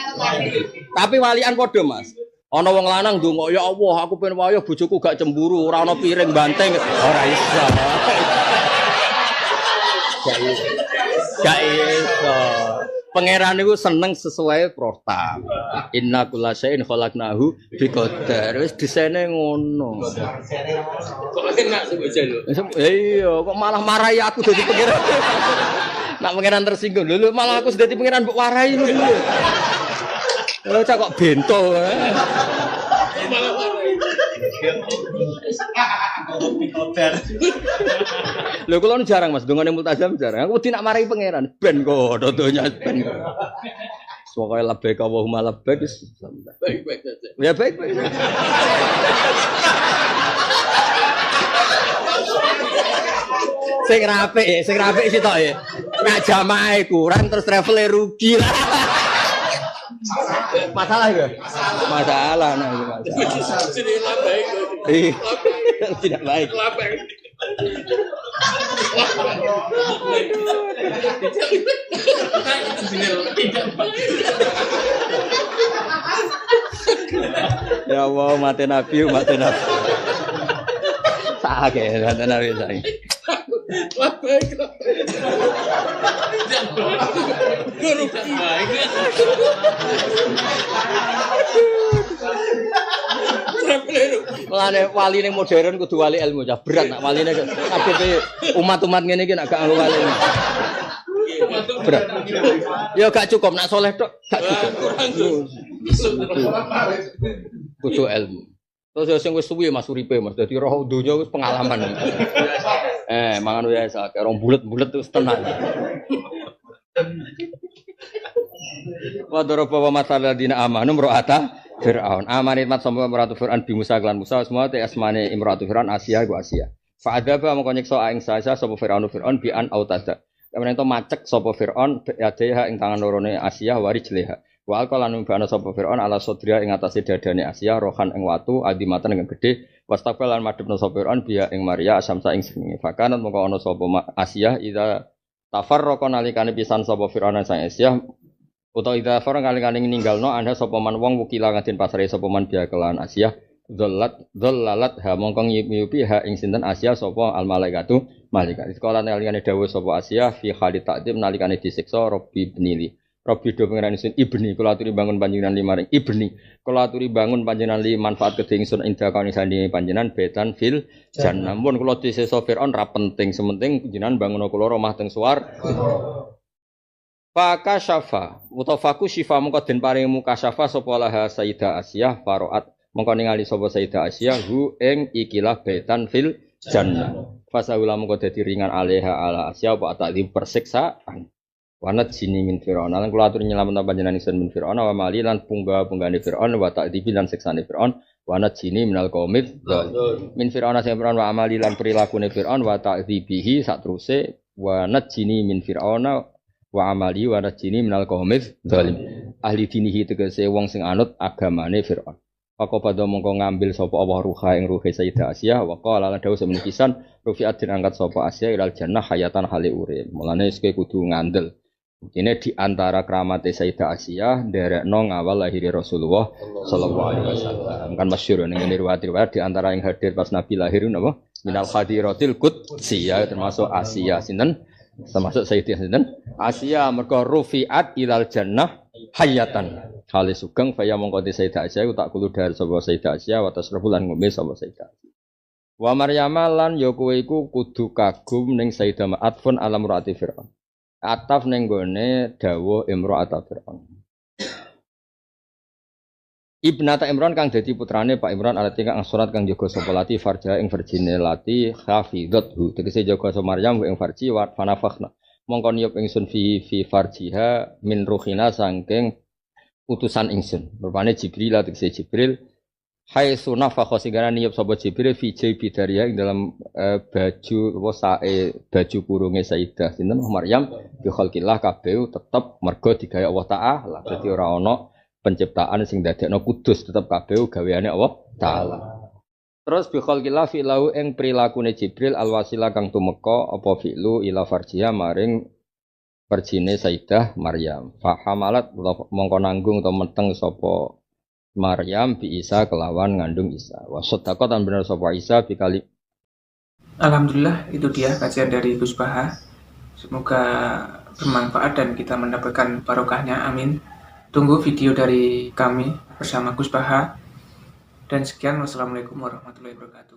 Tapi walian padha Mas. Ana wong lanang ndonga ya Allah aku pengen wae bojoku gak cemburu, ora ana piring banteng. Ora iso. Gak iso. Pangeran niku seneng sesuai program. Inna kullasyai'in khalaqnahu biqadar. Wis desaine ngono. Kok enak sebojo lho. Iya, kok malah marahi aku dadi pangeran. Nak pangeran tersinggung. Lho malah aku dadi pangeran mbok warahi lho. Lho cak kok bento. Malah warahi. Lho kula jarang Mas, dongane multazam jarang. Aku wedi nak marahi pangeran. Ben kok dodonya ben. Pokoke labbaik Allahumma labbaik wis baik-baik saja. Ya baik-baik. Sing rapik sitok ya. Nak jamaah kurang terus travel rugi lah. Masalah ya? Masalah nah itu masalah. Tidak baik. Tidak baik. Ya Allah, mati Nabi. Sake, mati Nabi saya. Baik. Guru baik. Mulane wali ning modern kudu wali ilmu cah berat nak waline kabeh umat-umat ngene iki nak gak wali. Berat. Ya gak cukup nak soleh tok gak cukup. Kudu ilmu. Terus sing wis suwi Mas uripe Mas dadi roh donya wis pengalaman. Mangan biasa kaya rong bulet-bulet terus tenang. Wa daraba masalah dina amanu mro'ata Fir'aun. Amanit mat sapa maratu Fir'aun bi Musa lan Musa semua te asmane imratu Fir'aun Asia. Fa adaba mongko nyiksa ing sasa sapa Fir'aun bi an autada. Kemudian itu macek sapa Fir'aun yadeha ing tangan lorone Asia wari jleha. Wa alqalan numbana sapa Fir'aun ala sodria ing atase dadane Asia rohan ing watu adimatan ing gedhe wastaqbal lan madhepna sapa Fir'aun biya ing Maria asamsa ing srengenge. Fakanat mongko ana sapa Asia ida tafarraqa nalikane pisan sapa Fir'aun sang Asia utawa ida farang kali-kali ninggalno anda sapa man wong wukila ngaden pasare sapa man biya kelan Asia dhallalat ha mongko nyupi ha ing sinten Asia sapa al malaikatu malaikat. Sekolah nalikane dawuh sapa Asia fi khalid ta'dim nalikane disiksa Rabbi ibnili. Rabbi do pangeran ingsun ibni kula aturi bangun panjenengan limaring ibni. Kula aturi bangun panjenengan li manfaat kedhe ingsun inda kauni sandinge panjenengan betan fil jannah. Mun kula disesa Firaun ra penting, sementing panjenengan bangun kula omah teng suwar. Faka syafa utawa faku syifa mongko den paring muka syafa sapa laha Sayyidah Asia faroat mongko ningali sapa Sayyidah Asia hu ing ikilah betan fil jannah. Fasaula mongko dadi ringan alaiha ala Asia apa tak dipersiksaan. Wanat sini min Fir'aun. Lan kula atur nyelametna panjenengan ingsun min Fir'aun wa mali lan punggane Fir'aun wa ta'dibi lan siksane Fir'aun. Wanat sini minal qaumid min Fir'aun sing Fir'aun wa amali lan perilakune Fir'aun wa ta'dibihi satruse wanat sini min Fir'aun wa amali wanat sini minal qaumid zalim. Ahli dinihi tegese wong sing anut agamane Fir'aun. Apa pada mongko ngambil sapa Allah ruha ing ruhe Sayyidah Asia wa qala lan dawuh semen pisan rufi'at den angkat sapa Asia ilal jannah hayatan hale urip. Mulane sik kudu ngandel. Ini di antara keramat Sayyidah Asia nderekno ngawal lahir Rasulullah sallallahu alaihi wasallam. Kan masyhur ning riwayat-riwayat di antara yang hadir pas Nabi lahir napa? Minal hadiratil qudsiyah termasuk Asia sinten? Termasuk Sayyidah sinten? Asia mergo rufi'at ilal jannah hayatan. Hale sugeng faya mongko te Sayyidah Asia tak kulo dar sapa Sayyidah Asia wa tasrafulan ngombe sapa Sayyidah Asia. Wa Maryam lan ya kowe iku kudu kagum ning Sayyidah Atfun alam murati Fir'aun. Ataf ning gone dawuh Imra'at Fir'aun. Ibnata Imran kang dadi putrane Pak Imran alati kang surat kang jaga sapa lati farja ing virgine lati hafizathu tegese jaga sapa Maryam ing farji wa fanafakhna. Mongko niyup ingsun fi farjiha min ruhina sangking utusan ingsun. Rupane Jibril tegese Jibril hai sunafakha sigana niyup sapa Jibril fi jaibidaria ing dalam baju apa sae baju kurunge Sayyidah sinten Maryam bi khalqillah kabeh tetep mergo digawe Allah Ta'ala. Dadi ora ana penciptaan sing dadekno kudus tetep kabeh gaweane Allah Ta'ala. Terus bi khalqillah fi lahu ing prilakune Jibril alwasilah kang tumeka apa fi'lu ila farjiha maring perjine Sayyidah Maryam. Fa hamalat mongko nanggung utawa meteng sapa Maryam bi Isa kelawan ngandung Isa. Wa sadaqah tan bener sapa Isa bikali. Alhamdulillah itu dia kajian dari Gus Baha. Semoga bermanfaat dan kita mendapatkan barokahnya. Amin. Tunggu video dari kami bersama Gus Baha. Dan sekian, wassalamualaikum warahmatullahi wabarakatuh.